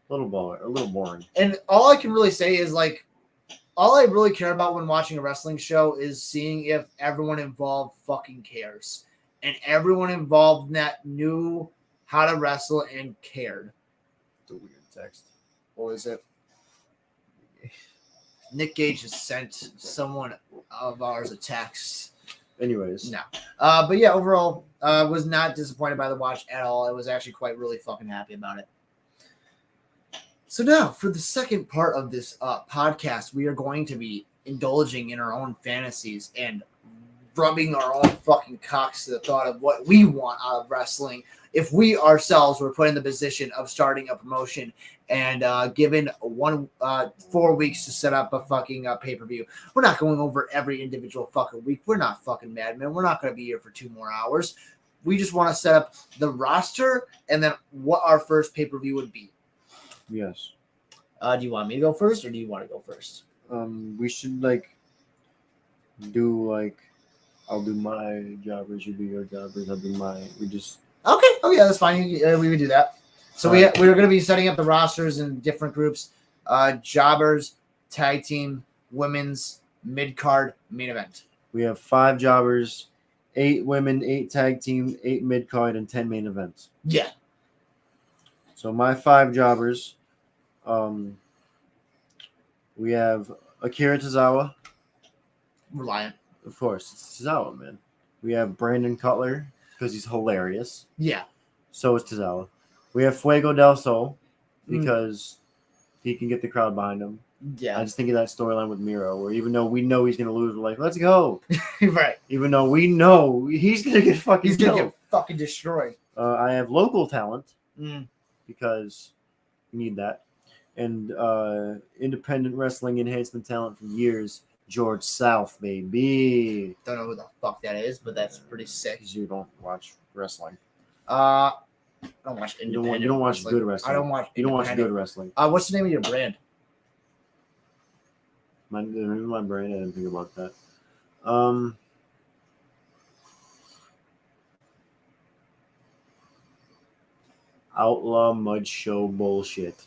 Speaker 2: a little boring.
Speaker 1: And all I can really say is all I really care about when watching a wrestling show is seeing if everyone involved fucking cares. And everyone involved in that knew how to wrestle and cared.
Speaker 2: text.
Speaker 1: What was it? Nick Gage has sent someone of ours a text.
Speaker 2: Anyways.
Speaker 1: No. But yeah, overall, was not disappointed by the watch at all. I was actually quite really fucking happy about it. So now, for the second part of this podcast, we are going to be indulging in our own fantasies and rubbing our own fucking cocks to the thought of what we want out of wrestling if we ourselves were put in the position of starting a promotion and given 4 weeks to set up a fucking pay-per-view. We're not going over every individual fucking week. We're not fucking madmen. We're not going to be here for 2 more hours. We just want to set up the roster and then what our first pay-per-view would be.
Speaker 2: Yes.
Speaker 1: Do you want me to go first, or do you want to go first?
Speaker 2: We should do I'll do my jobbers, you do your jobbers, I'll do my. We just
Speaker 1: okay. Oh yeah, that's fine. We would do that. So we're going to be setting up the rosters in different groups: jobbers, tag team, women's, mid card, main event.
Speaker 2: We have 5 jobbers, 8 women, 8 tag team, 8 mid card, and 10 main events.
Speaker 1: Yeah.
Speaker 2: So my 5 jobbers, we have Akira Tozawa.
Speaker 1: Reliant.
Speaker 2: Of course, it's Tozawa, man. We have Brandon Cutler because he's hilarious.
Speaker 1: Yeah.
Speaker 2: So is Tozawa. We have Fuego del Sol because he can get the crowd behind him.
Speaker 1: Yeah.
Speaker 2: I just think of that storyline with Miro where even though we know he's going to lose, we're like, let's go.
Speaker 1: Right.
Speaker 2: Even though we know he's going to get fucking
Speaker 1: He's going to get fucking destroyed.
Speaker 2: I have local talent
Speaker 1: Mm.
Speaker 2: because we need that. And independent wrestling enhancement talent for years, George South, baby.
Speaker 1: Don't know who the fuck that is, but that's pretty sick.
Speaker 2: Because you don't watch wrestling.
Speaker 1: I don't watch independent.
Speaker 2: You don't watch
Speaker 1: wrestling.
Speaker 2: good wrestling.
Speaker 1: I don't watch.
Speaker 2: You don't watch good wrestling.
Speaker 1: What's the name of your brand?
Speaker 2: My brain. I didn't think about that. Outlaw Mud Show bullshit.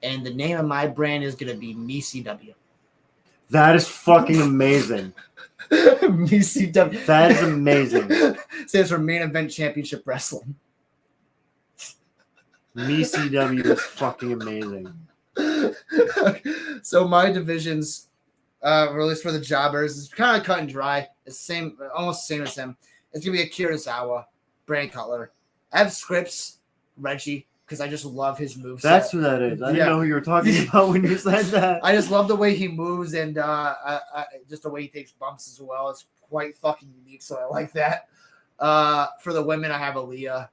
Speaker 1: And the name of my brand is gonna be MeCW.
Speaker 2: That is fucking amazing.
Speaker 1: MeCW.
Speaker 2: That is amazing.
Speaker 1: Stands for Main Event Championship Wrestling.
Speaker 2: MeCW is fucking amazing.
Speaker 1: So my divisions, released for the jobbers, is kind of cut and dry. It's same, almost the same as him. It's gonna be Akira Tozawa, Brandon Cutler. I have Scripps, Reggie, because I just love his moves.
Speaker 2: That's who that is. I didn't know who you were talking about when you said that.
Speaker 1: I just love the way he moves and just the way he takes bumps as well. It's quite fucking unique, so I like that. For the women, I have Aaliyah,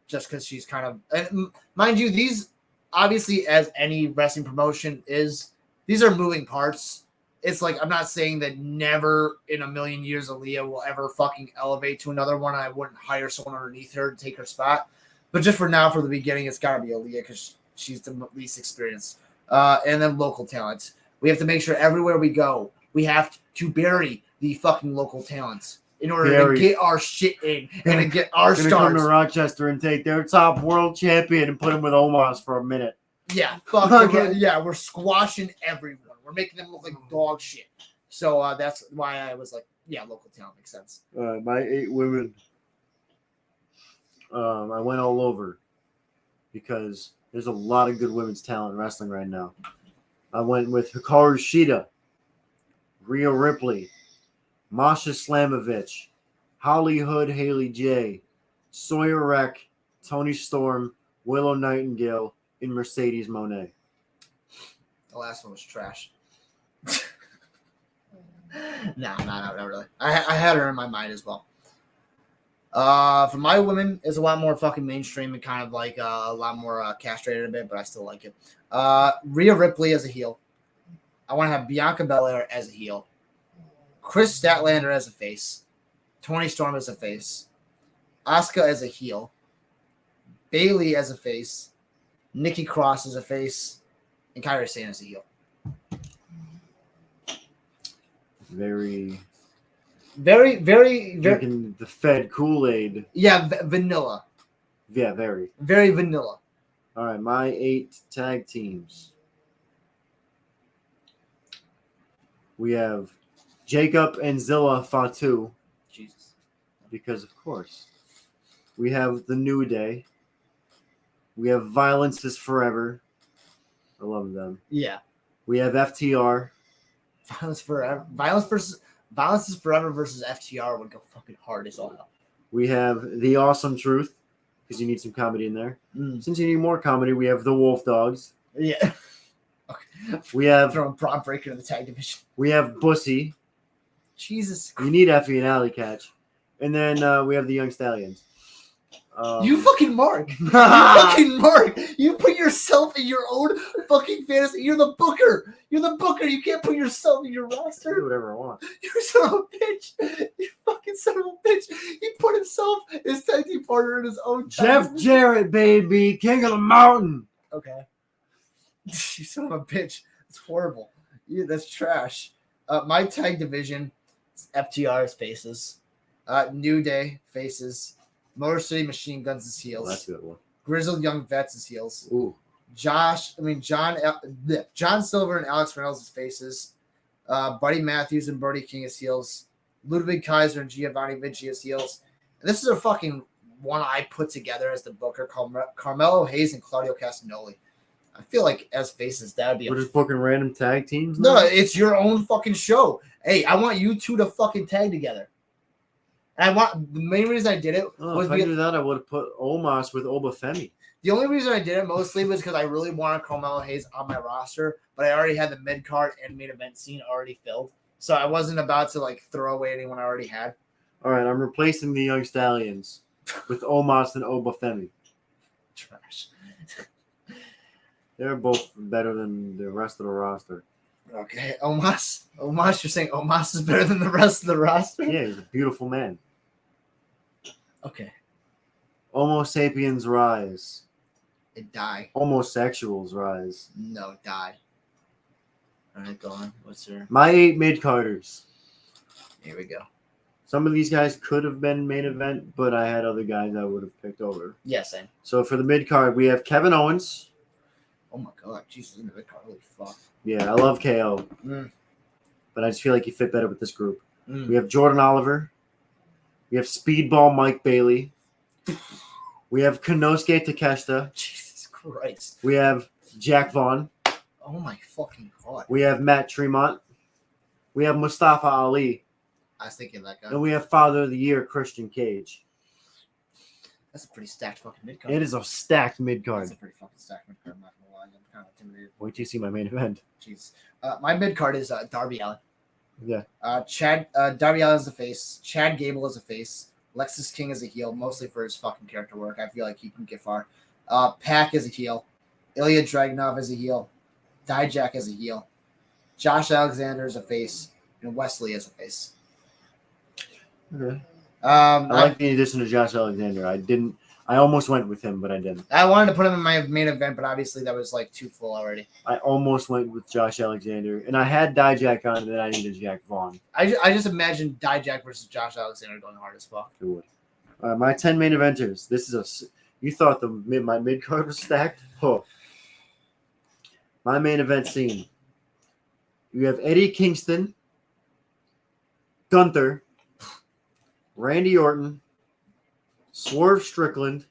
Speaker 1: just because she's kind of, and mind you, these obviously, as any wrestling promotion is, these are moving parts. It's like, I'm not saying that never in a million years Aaliyah will ever fucking elevate to another one. I wouldn't hire someone underneath her to take her spot. But just for now, for the beginning, it's got to be Aaliyah because she's the least experienced. And then local talents. We have to make sure everywhere we go, we have to bury the fucking local talents in order to get our shit in and to get our stars.
Speaker 2: Come to Rochester and take their top world champion and put him with Omos for a minute.
Speaker 1: Yeah, we're squashing everyone. We're making them look like dog shit. So that's why I was like, yeah, local talent makes sense.
Speaker 2: My 8 women. I went all over because there's a lot of good women's talent in wrestling right now. I went with Hikaru Shida, Rhea Ripley, Masha Slamovich, Holly Hood, Haley J, Sawyer Wreck, Toni Storm, Willow Nightingale, and Mercedes Moné.
Speaker 1: The last one was trash. No, not really. I had her in my mind as well. For my women, it's a lot more fucking mainstream and kind of like a lot more castrated a bit, but I still like it. Rhea Ripley as a heel. I want to have Bianca Belair as a heel. Chris Statlander as a face. Toni Storm as a face. Asuka as a heel. Bayley as a face. Nikki Cross as a face. And Kairi Sane as a heel.
Speaker 2: Very
Speaker 1: drinking
Speaker 2: the Fed Kool-Aid.
Speaker 1: Yeah, vanilla.
Speaker 2: Yeah, very
Speaker 1: vanilla.
Speaker 2: All right, my 8 tag teams. We have Jacob and Zilla Fatu.
Speaker 1: Jesus.
Speaker 2: Because of course. We have the New Day. We have Violence is Forever. I love them.
Speaker 1: Yeah.
Speaker 2: We have FTR.
Speaker 1: Violence is Forever versus FTR would go fucking hard as all hell.
Speaker 2: We have The Awesome Truth, because you need some comedy in there.
Speaker 1: Mm.
Speaker 2: Since you need more comedy, we have The Wolf Dogs.
Speaker 1: Yeah. Okay.
Speaker 2: We have
Speaker 1: throwing Braun Breaker in the tag division.
Speaker 2: We have Bussy.
Speaker 1: Jesus
Speaker 2: You need Effie and Alley Catch. And then we have the Young Stallions.
Speaker 1: You fucking mark. You fucking mark. You put yourself in your own fucking fantasy. You're the booker. You're the booker. You can't put yourself in your
Speaker 2: do
Speaker 1: roster.
Speaker 2: whatever I want.
Speaker 1: You son of a bitch. You fucking son of a bitch. He put himself, his tag team partner, in his own
Speaker 2: Jeff Jarrett, baby. King of the Mountain.
Speaker 1: Okay. You son of a bitch. It's horrible. Yeah, that's trash. My tag division is FTR's faces. New Day faces. Motor City Machine Guns is heels.
Speaker 2: Oh, that's a good one.
Speaker 1: Grizzled Young Vets is heels.
Speaker 2: Ooh.
Speaker 1: John Silver and Alex Reynolds is faces. Buddy Matthews and Brody King is heels. Ludwig Kaiser and Giovanni Vinci is heels. And this is a fucking one I put together as the booker called Carmelo Hayes and Claudio Castagnoli. I feel like as faces, that would be
Speaker 2: We're just booking random tag teams?
Speaker 1: No, it's your own fucking show. Hey, I want you two to fucking tag together. And the main reason I did it was
Speaker 2: if I knew that, I would have put Omos with Obafemi.
Speaker 1: The only reason I did it mostly was because I really wanted Carmelo Hayes on my roster, but I already had the mid card and main event scene already filled, so I wasn't about to like throw away anyone I already had.
Speaker 2: All right, I'm replacing the Young Stallions with Omos and Obafemi.
Speaker 1: Trash.
Speaker 2: They're both better than the rest of the roster.
Speaker 1: Okay, Omos, you're saying Omos is better than the rest of the roster?
Speaker 2: Yeah, he's a beautiful man.
Speaker 1: Okay.
Speaker 2: Homo sapiens rise.
Speaker 1: It die.
Speaker 2: Homosexuals rise.
Speaker 1: No, die. All right, go on. What's your...
Speaker 2: My 8 mid-carders.
Speaker 1: Here we go.
Speaker 2: Some of these guys could have been main event, but I had other guys I would have picked over.
Speaker 1: Yeah, same.
Speaker 2: So for the mid-card, we have Kevin Owens.
Speaker 1: Oh my god, Jesus, in the mid-card. Holy fuck.
Speaker 2: Yeah, I love KO. But I just feel like he fit better with this group. We have Jordan Oliver. We have Speedball Mike Bailey. We have Konosuke Takeshita.
Speaker 1: Jesus Christ.
Speaker 2: We have Jack Vaughn.
Speaker 1: Oh my fucking god.
Speaker 2: We have Matt Tremont. We have Mustafa Ali.
Speaker 1: I was thinking that guy.
Speaker 2: And we have Father of the Year, Christian Cage.
Speaker 1: That's a pretty stacked fucking mid-card.
Speaker 2: It is a stacked mid-card.
Speaker 1: That's a pretty fucking stacked mid-card. I'm not gonna lie. I'm kind of intimidated.
Speaker 2: Wait till you see my main event.
Speaker 1: Jeez. My mid-card is Darby Allin.
Speaker 2: Yeah.
Speaker 1: Darby Allin is a face. Chad Gable is a face. Lexus King is a heel, mostly for his fucking character work. I feel like he can get far. Pac is a heel. Ilya Dragunov is a heel. Dijak is a heel. Josh Alexander is a face. And Wesley is a face.
Speaker 2: Okay. I like the addition to Josh Alexander. I almost went with him, but I didn't.
Speaker 1: I wanted to put him in my main event, but obviously that was like too full already.
Speaker 2: I almost went with Josh Alexander, and I had Dijak on, and then I needed Jack Vaughn.
Speaker 1: I just imagined Dijak versus Josh Alexander going hard as fuck.
Speaker 2: It would. My 10 main eventers. This is you thought my mid card was stacked? Oh. My main event scene. You have Eddie Kingston, Gunther, Randy Orton, Swerve Strickland,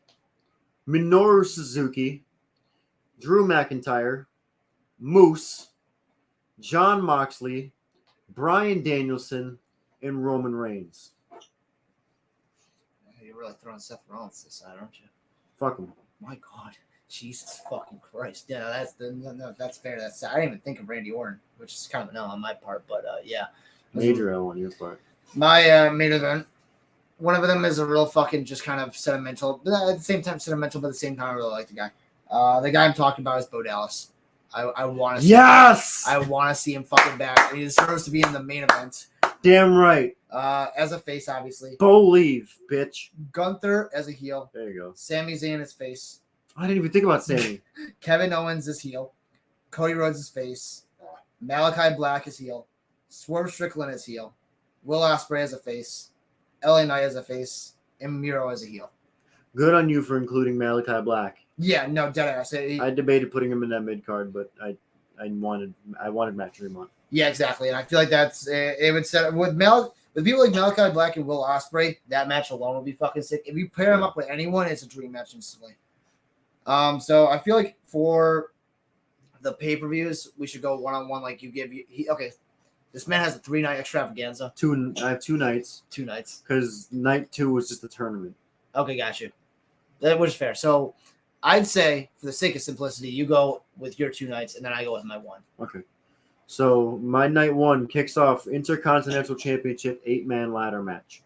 Speaker 2: Minoru Suzuki, Drew McIntyre, Moose, John Moxley, Bryan Danielson, and Roman Reigns.
Speaker 1: You're really throwing Seth Rollins this side, aren't you?
Speaker 2: Fuck him.
Speaker 1: My God. Jesus fucking Christ. Yeah, that's fair. I didn't even think of Randy Orton, which is kind of a no on my part, but yeah.
Speaker 2: Major L on your part.
Speaker 1: My main event. One of them is a real fucking just kind of sentimental, but at the same time sentimental, but at the same time I really like the guy. The guy I'm talking about is Bo Dallas. I want to.
Speaker 2: Yes.
Speaker 1: I want to see him fucking back. He deserves to be in the main event.
Speaker 2: Damn right.
Speaker 1: As a face, obviously.
Speaker 2: Bo leave, bitch.
Speaker 1: Gunther as a heel.
Speaker 2: There you go.
Speaker 1: Sami Zayn as face.
Speaker 2: I didn't even think about Sami.
Speaker 1: Kevin Owens is heel. Cody Rhodes is face. Malachi Black is heel. Swerve Strickland is heel. Will Ospreay as a face. LA Knight as a face. And Miro as a heel.
Speaker 2: Good on you for including Malachi Black.
Speaker 1: Yeah, no, deadass.
Speaker 2: I debated putting him in that mid card, but I wanted Matt Tremont.
Speaker 1: Yeah, exactly. And I feel like that's it would set with people like Malachi Black and Will Ospreay, that match alone would be fucking sick. If you pair him up with anyone, it's a dream match instantly. So I feel like for the pay-per-views, we should go one-on-one. Like you give okay. This man has a 3-night extravaganza.
Speaker 2: I have 2 nights
Speaker 1: 2 nights.
Speaker 2: because night 2 was just a tournament.
Speaker 1: Okay, got you. That was fair. So I'd say, for the sake of simplicity, you go with your 2 nights, and then I go with my 1.
Speaker 2: Okay. So my night 1 kicks off Intercontinental Championship 8-man ladder match.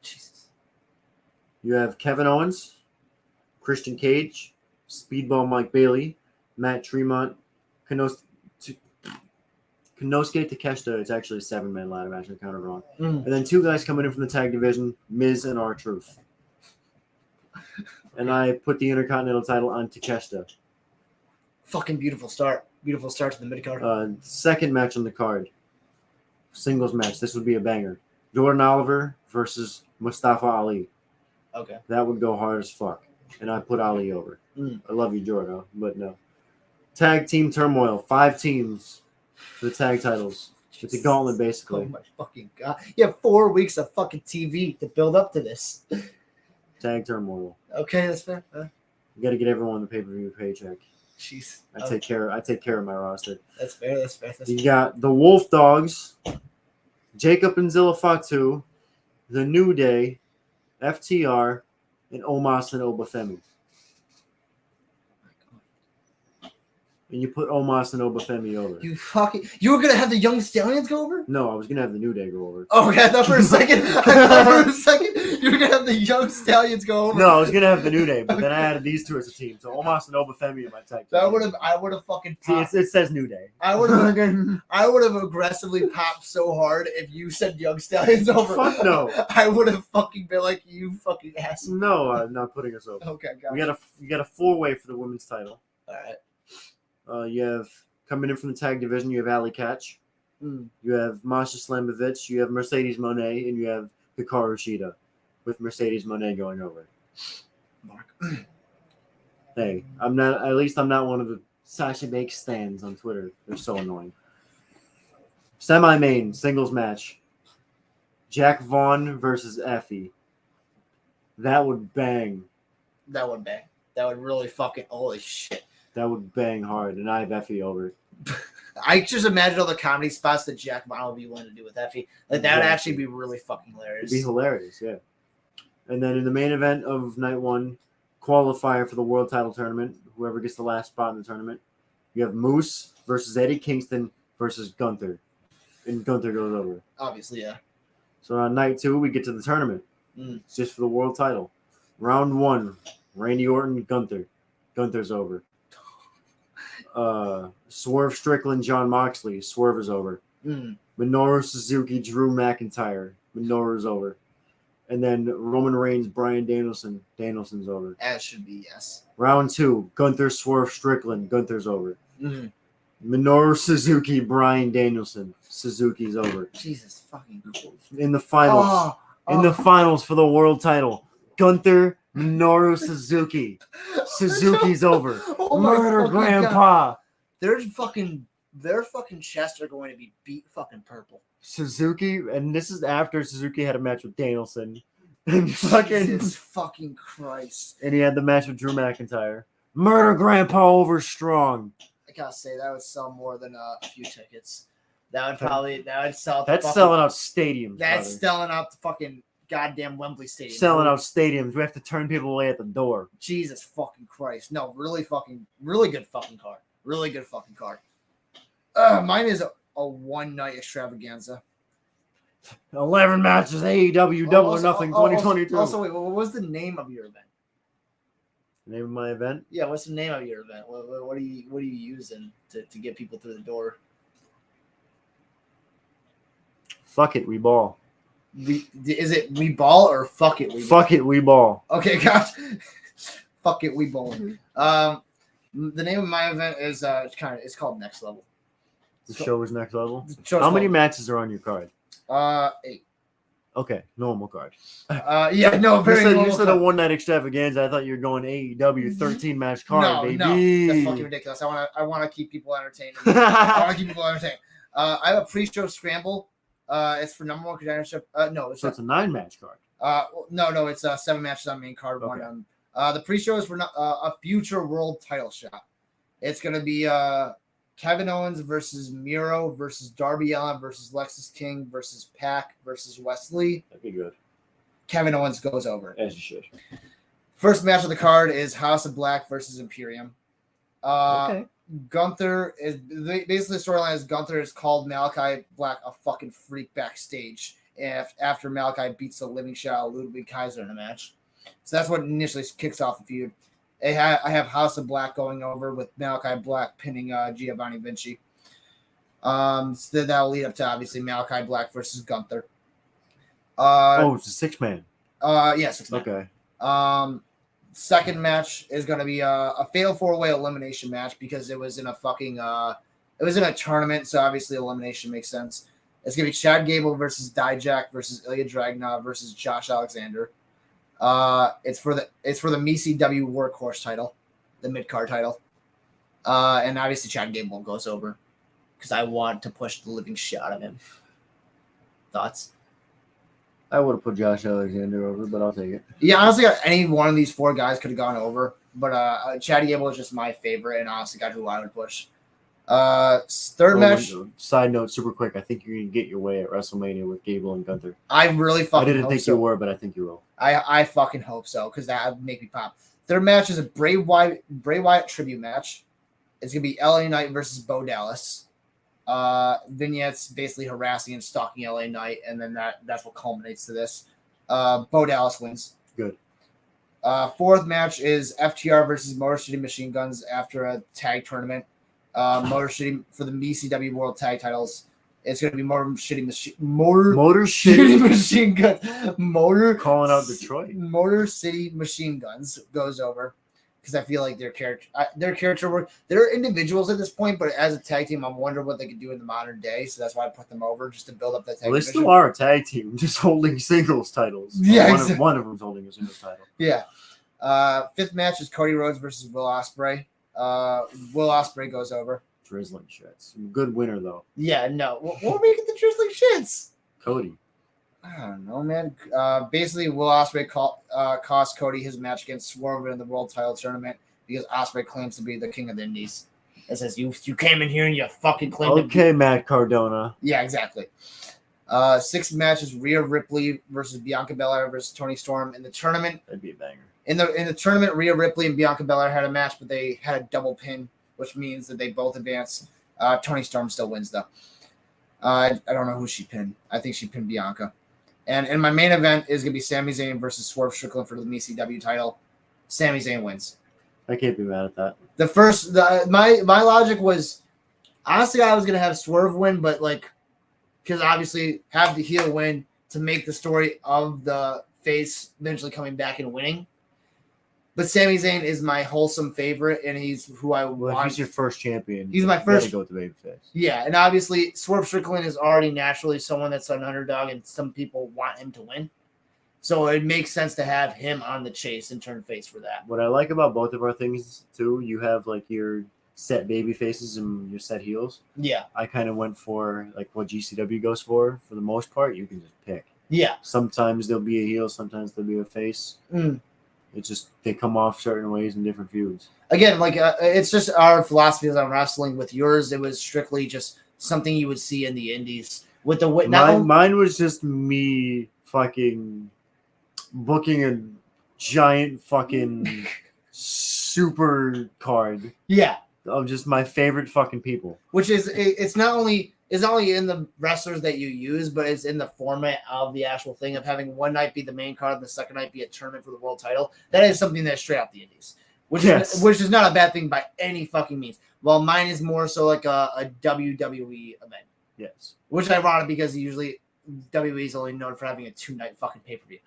Speaker 1: Jesus.
Speaker 2: You have Kevin Owens, Christian Cage, Speedball Mike Bailey, Matt Tremont, Konosuke Takeshita. It's actually a 7-man ladder match. I counted wrong. And then 2 guys coming in from the tag division, Miz and R-Truth. And I put the Intercontinental title on Takeshita.
Speaker 1: Fucking beautiful start. Beautiful start to the mid-card.
Speaker 2: Second match on the card. Singles match. This would be a banger. Jordan Oliver versus Mustafa Ali.
Speaker 1: Okay.
Speaker 2: That would go hard as fuck. And I put Ali over.
Speaker 1: Mm.
Speaker 2: I love you, Jordan, but no. Tag team turmoil. 5 teams for the tag titles. It's a gauntlet, basically.
Speaker 1: Oh my fucking god. You have 4 weeks of fucking TV to build up to this.
Speaker 2: Tag turmoil.
Speaker 1: Okay, that's fair.
Speaker 2: You got to get everyone the pay-per-view paycheck.
Speaker 1: Jeez.
Speaker 2: I take care of my roster.
Speaker 1: That's fair. That's fair.
Speaker 2: You got the Wolf Dogs, Jacob and Zilla Fatu, the New Day, FTR, and Omos and Obafemi. And you put Omos and Obafemi over.
Speaker 1: You were gonna have the Young Stallions go over?
Speaker 2: No, I was gonna have the New Day go over.
Speaker 1: Oh, okay, I thought for a second you were gonna have the Young Stallions go over.
Speaker 2: No, I was gonna have the New Day, but then I added these 2 as a team. So Omos and Obafemi in my tag team.
Speaker 1: I would have fucking
Speaker 2: popped. See, it says New Day.
Speaker 1: I would have aggressively popped so hard if you said Young Stallions over.
Speaker 2: Fuck no.
Speaker 1: I would have fucking been like, you fucking ass.
Speaker 2: No, I'm not putting us over.
Speaker 1: Okay,
Speaker 2: You got a 4-way for the women's title.
Speaker 1: All right.
Speaker 2: You have coming in from the tag division. You have Ali Catch. You have Masha Slamovich. You have Mercedes Moné, and you have Hikaru Shida, with Mercedes Moné going over.
Speaker 1: Mark.
Speaker 2: Hey, I'm not. At least I'm not one of the Sasha Banks stands on Twitter. They're so annoying. Semi-main singles match. Jack Vaughn versus Effie. That would bang.
Speaker 1: That would bang. That would really fucking holy shit.
Speaker 2: That would bang hard, and I have Effie over.
Speaker 1: I just imagine all the comedy spots that Jack Vaughn would be willing to do with Effie. Like that would actually be really fucking hilarious.
Speaker 2: It'd be hilarious, yeah. And then in the main event of night 1, qualifier for the world title tournament, whoever gets the last spot in the tournament, you have Moose versus Eddie Kingston versus Gunther. And Gunther goes over.
Speaker 1: Obviously, yeah.
Speaker 2: So on night 2, we get to the tournament. It's just for the world title. Round 1, Randy Orton, Gunther. Gunther's over. Swerve Strickland, John Moxley. Swerve is over. Minoru Suzuki, Drew McIntyre. Minoru's over. And then Roman Reigns, Bryan Danielson. Danielson's over.
Speaker 1: As should be, yes.
Speaker 2: Round 2, Gunther, Swerve Strickland. Gunther's over. Minoru Suzuki, Bryan Danielson. Suzuki's over.
Speaker 1: Jesus fucking cool.
Speaker 2: In the finals. In the finals for the world title. Gunther, Minoru Suzuki. Suzuki's over. Murder Grandpa.
Speaker 1: God. Their fucking chests are going to be beat fucking purple.
Speaker 2: Suzuki, and this is after Suzuki had a match with Danielson.
Speaker 1: Jesus fucking Christ.
Speaker 2: And he had the match with Drew McIntyre. Murder Grandpa over strong.
Speaker 1: I gotta say, that would sell more than a few tickets. That would sell.
Speaker 2: That's selling out stadiums.
Speaker 1: That's selling out the fucking goddamn Wembley Stadium.
Speaker 2: Selling out stadiums. We have to turn people away at the door.
Speaker 1: Jesus fucking Christ. No, really good fucking card. Really good fucking card. Mine is a one-night extravaganza.
Speaker 2: 11 matches, AEW, Double or Nothing, 2022.
Speaker 1: Also, wait, what was the name of your event?
Speaker 2: Name of my event?
Speaker 1: Yeah, what's the name of your event? What are you using to get people through the door?
Speaker 2: Fuck it, we ball.
Speaker 1: Is it we ball or fuck it, we ball?
Speaker 2: Fuck it, we ball.
Speaker 1: Okay, gosh. Fuck it, we ball. The name of my event is it's called Next Level.
Speaker 2: The show is Next Level?
Speaker 1: How
Speaker 2: many matches are on your card?
Speaker 1: 8.
Speaker 2: Okay, normal card.
Speaker 1: Yeah, no, very normal.
Speaker 2: You said a one-night extravaganza. I thought you were going AEW 13-match card, baby.
Speaker 1: No, that's fucking ridiculous. I want to keep people entertained. I have a pre-show scramble. It's for #1 contendership. No,
Speaker 2: it's a 9-match card.
Speaker 1: No, it's 7 matches on main card,
Speaker 2: okay.
Speaker 1: The pre-show is for a future world title shot. It's going to be Kevin Owens versus Miro versus Darby Allin versus Lexus King versus Pac versus Wesley.
Speaker 2: That'd be good.
Speaker 1: Kevin Owens goes over.
Speaker 2: As you should.
Speaker 1: First match of the card is House of Black versus Imperium.
Speaker 2: Okay.
Speaker 1: Gunther is basically the storyline is Gunther has called Malachi Black a fucking freak backstage after Malachi beats the living shit out of Ludwig Kaiser in a match. So that's what initially kicks off the feud. I have House of Black going over with Malachi Black pinning Giovanni Vinci. So that'll lead up to obviously Malachi Black versus Gunther.
Speaker 2: It's a 6-man.
Speaker 1: Yeah, 6-man.
Speaker 2: Okay.
Speaker 1: Second match is going to be a fatal 4-way elimination match because it was in a fucking it was in a tournament, so obviously elimination makes sense. It's going to be Chad Gable versus Dijak versus Ilya Dragunov versus Josh Alexander. It's for the MCW Workhorse title, the mid-card title. And obviously Chad Gable goes over because I want to push the living shit out of him. Thoughts?
Speaker 2: I would have put Josh Alexander over, but I'll take it.
Speaker 1: Yeah, honestly, any one of these 4 guys could have gone over, but Chad Gable is just my favorite, and honestly, got who I would push. Third match.
Speaker 2: Side note, super quick. I think you're gonna get your way at WrestleMania with Gable and Gunther.
Speaker 1: I really fucking.
Speaker 2: I didn't think you were, but I think you will.
Speaker 1: I fucking hope so because that would make me pop. Third match is a Bray Wyatt tribute match. It's gonna be LA Knight versus Bo Dallas. Vignettes basically harassing and stalking LA Knight, and then that's what culminates to this. Bo Dallas wins.
Speaker 2: Good.
Speaker 1: Fourth match is FTR versus Motor City Machine Guns after a tag tournament. Motor City for the MCW World Tag Titles. It's going to be Motor City Machine Guns.
Speaker 2: Calling out Detroit.
Speaker 1: Motor City Machine Guns goes over because I feel like their character work. They're individuals at this point, but as a tag team, I'm wondering what they could do in the modern day. So that's why I put them over just to build up that tag.
Speaker 2: Well, they still are a tag team, just holding singles titles.
Speaker 1: Yeah,
Speaker 2: one of them's holding a singles title.
Speaker 1: Yeah. Fifth match is Cody Rhodes versus Will Ospreay. Will Ospreay goes over.
Speaker 2: Drizzling shits. Good winner though.
Speaker 1: Yeah, no. What make it the drizzling shits?
Speaker 2: Cody.
Speaker 1: I don't know, man. Basically, Will Ospreay cost Cody his match against Swerve in the World Title Tournament because Ospreay claims to be the king of the Indies. It says you came in here and you fucking claimed.
Speaker 2: Okay, Matt Cardona.
Speaker 1: Yeah, exactly. Sixth match is Rhea Ripley versus Bianca Belair versus Toni Storm in the tournament.
Speaker 2: That'd be a banger.
Speaker 1: In the tournament, Rhea Ripley and Bianca Belair had a match, but they had a double pin, which means that they both advance. Toni Storm still wins, though. I don't know who she pinned. I think she pinned Bianca. And my main event is going to be Sami Zayn versus Swerve Strickland for the MCW title. Sami Zayn wins.
Speaker 2: I can't be mad at
Speaker 1: My
Speaker 2: that.
Speaker 1: logic was, honestly, I was going to have Swerve win, but because obviously have the heel win to make the story of the face eventually coming back and winning. But Sami Zayn is my wholesome favorite, and he's who I want.
Speaker 2: If he's your first champion,
Speaker 1: he's my first.
Speaker 2: Go with the babyface.
Speaker 1: Yeah, and obviously Swerve Strickland is already naturally someone that's an underdog, and some people want him to win. So it makes sense to have him on the chase and turn face for that.
Speaker 2: What I like about both of our things too, you have your set baby faces and your set heels.
Speaker 1: Yeah,
Speaker 2: I kind of went for what GCW goes for the most part. You can just pick.
Speaker 1: Yeah.
Speaker 2: Sometimes there'll be a heel, sometimes there'll be a face. It's just they come off certain ways in different feuds. Again,
Speaker 1: it's just our philosophies on wrestling. With yours, it was strictly just something you would see in the indies. With the
Speaker 2: mine was just me fucking booking a giant fucking super card.
Speaker 1: Yeah.
Speaker 2: Of just my favorite fucking people.
Speaker 1: Which is it's not only in the wrestlers that you use, but it's in the format of the actual thing of having one night be the main card and the second night be a tournament for the world title. That is something that's straight out the indies. Which is not a bad thing by any fucking means. While mine is more so like a WWE event.
Speaker 2: Yes.
Speaker 1: Which is ironic because usually WWE is only known for having a 2-night fucking pay-per-view.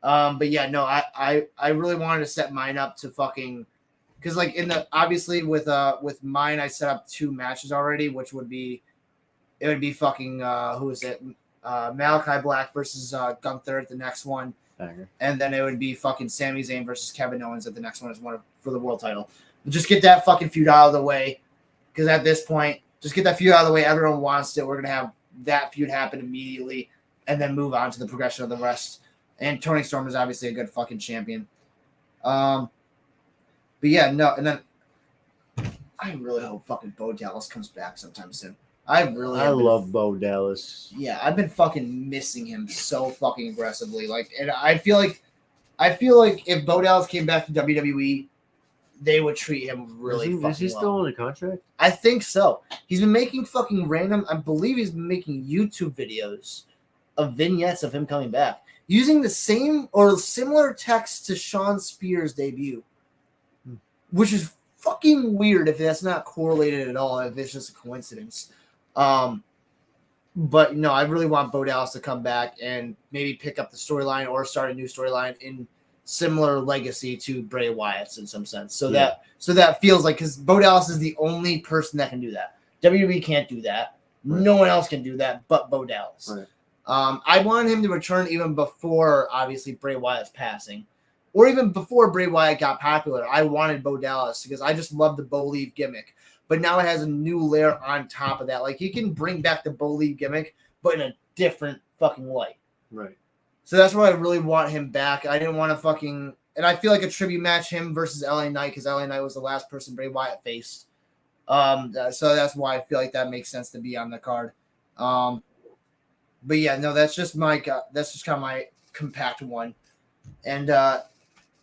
Speaker 1: But yeah, no, I really wanted to set mine up to fucking because obviously with mine I set up 2 matches already, which would be fucking who is it? Malachi Black versus Gunther at the next one.
Speaker 2: Banger.
Speaker 1: And then it would be fucking Sami Zayn versus Kevin Owens at the next one as one for the world title. But just get that fucking feud out of the way. Because at this point, just get that feud out of the way. Everyone wants it. We're going to have that feud happen immediately and then move on to the progression of the rest. And Toni Storm is obviously a good fucking champion. But yeah, no, and then I really hope fucking Bo Dallas comes back sometime soon. I
Speaker 2: love Bo Dallas.
Speaker 1: Yeah, I've been fucking missing him so fucking aggressively. Like, and I feel like if Bo Dallas came back to WWE, they would treat him really fucking well.
Speaker 2: Is he still on the contract?
Speaker 1: I think so. He's been making fucking random. I believe he's been making YouTube videos of vignettes of him coming back using the same or similar text to Sean Spears' debut, which is fucking weird if that's not correlated at all. If it's just a coincidence. But no, I really want Bo Dallas to come back and maybe pick up the storyline or start a new storyline in similar legacy to Bray Wyatt's in some sense. So that feels like, because Bo Dallas is the only person that can do that. WWE can't do that. Right. No one else can do that but Bo Dallas. Right. I wanted him to return even before, obviously, Bray Wyatt's passing, or even before Bray Wyatt got popular. I wanted Bo Dallas because I just love the Bo Leave gimmick. But now it has a new layer on top of that. Like, he can bring back the Bo Leave gimmick, but in a different fucking light.
Speaker 2: Right.
Speaker 1: So that's why I really want him back. I didn't want to fucking... And I feel like a tribute match, him versus LA Knight, because LA Knight was the last person Bray Wyatt faced. So that's why I feel like that makes sense to be on the card. But yeah, no, that's just kind of my compact one. And I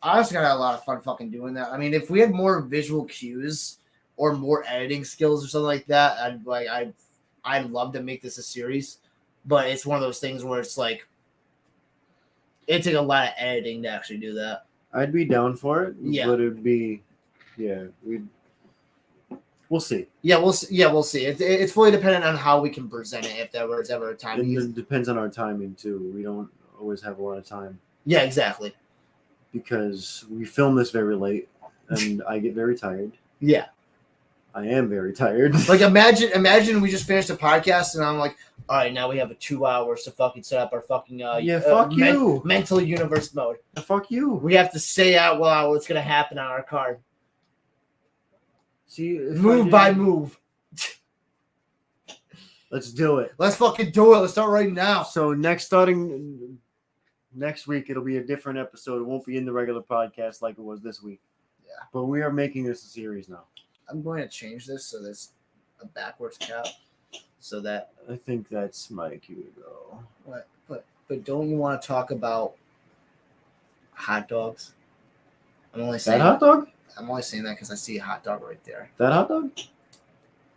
Speaker 1: also got a lot of fun fucking doing that. I mean, if we had more visual cues or more editing skills or something like that, I'd love to make this a series. But it's one of those things where it's like, it'd take a lot of editing to actually do that.
Speaker 2: I'd be down for it.
Speaker 1: Yeah.
Speaker 2: But it'd be, we'll see.
Speaker 1: Yeah, we'll see. It's fully dependent on how we can present it, if there was ever a time.
Speaker 2: It depends on our timing, too. We don't always have a lot of time.
Speaker 1: Yeah, exactly.
Speaker 2: Because we film this very late, and I get very tired.
Speaker 1: Yeah.
Speaker 2: I am very tired.
Speaker 1: Like, imagine we just finished a podcast, and I'm like, all right, now we have 2 hours to fucking set up our fucking
Speaker 2: fuck you
Speaker 1: mental universe mode.
Speaker 2: Fuck you.
Speaker 1: We have to say out loud what's gonna happen on our card.
Speaker 2: See,
Speaker 1: move by move.
Speaker 2: Let's do it.
Speaker 1: Let's fucking do it. Let's start right now.
Speaker 2: So starting next week, it'll be a different episode. It won't be in the regular podcast like it was this week.
Speaker 1: Yeah.
Speaker 2: But we are making this a series now.
Speaker 1: I'm going to change this so there's a backwards cap, so that
Speaker 2: I think that's my cue to go.
Speaker 1: What? But don't you want to talk about hot dogs? I'm only saying
Speaker 2: that hot dog.
Speaker 1: I'm only saying that because I see a hot dog right there.
Speaker 2: That hot dog?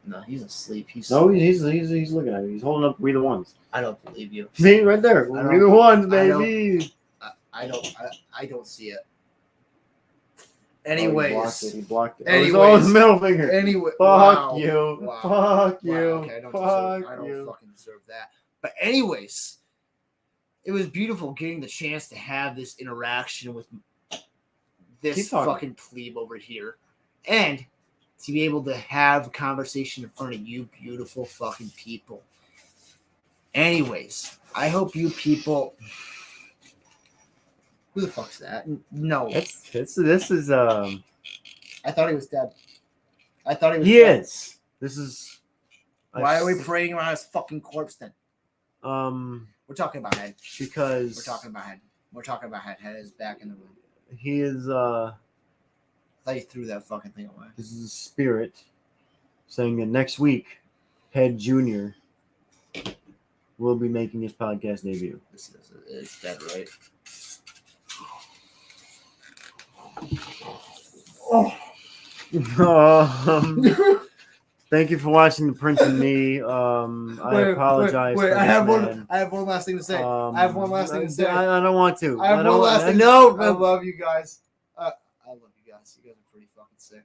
Speaker 1: No, he's asleep. He's
Speaker 2: looking at me. He's holding up We the Ones.
Speaker 1: I don't believe you.
Speaker 2: See right there. We the Ones, baby.
Speaker 1: I don't see it. Anyways,
Speaker 2: he blocked it.
Speaker 1: Anyways,
Speaker 2: oh, his middle finger.
Speaker 1: Anyway,
Speaker 2: fuck you.
Speaker 1: Wow.
Speaker 2: Fuck you.
Speaker 1: Okay, I don't fucking deserve that. But anyways, it was beautiful getting the chance to have this interaction with this fucking plebe over here, and to be able to have a conversation in front of you beautiful fucking people. Anyways, I hope you people... Who the fuck's that? No.
Speaker 2: This is
Speaker 1: I thought he was dead.
Speaker 2: He is. This is...
Speaker 1: Why are we parading around his fucking corpse then?
Speaker 2: We're
Speaker 1: talking about Head.
Speaker 2: Because...
Speaker 1: We're talking about Head. Head is back in the room.
Speaker 2: He is,
Speaker 1: I thought you threw that fucking thing away.
Speaker 2: This is a spirit saying that next week, Head Jr. will be making his podcast debut.
Speaker 1: It's dead, right? Oh.
Speaker 2: Thank you for watching The Prince and Me. I apologize.
Speaker 1: Wait, I have one last thing to say. I
Speaker 2: don't want to.
Speaker 1: I have one last thing.
Speaker 2: No,
Speaker 1: I love you guys. I love you guys. You guys are pretty fucking sick.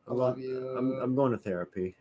Speaker 1: I love you.
Speaker 2: I'm going to therapy.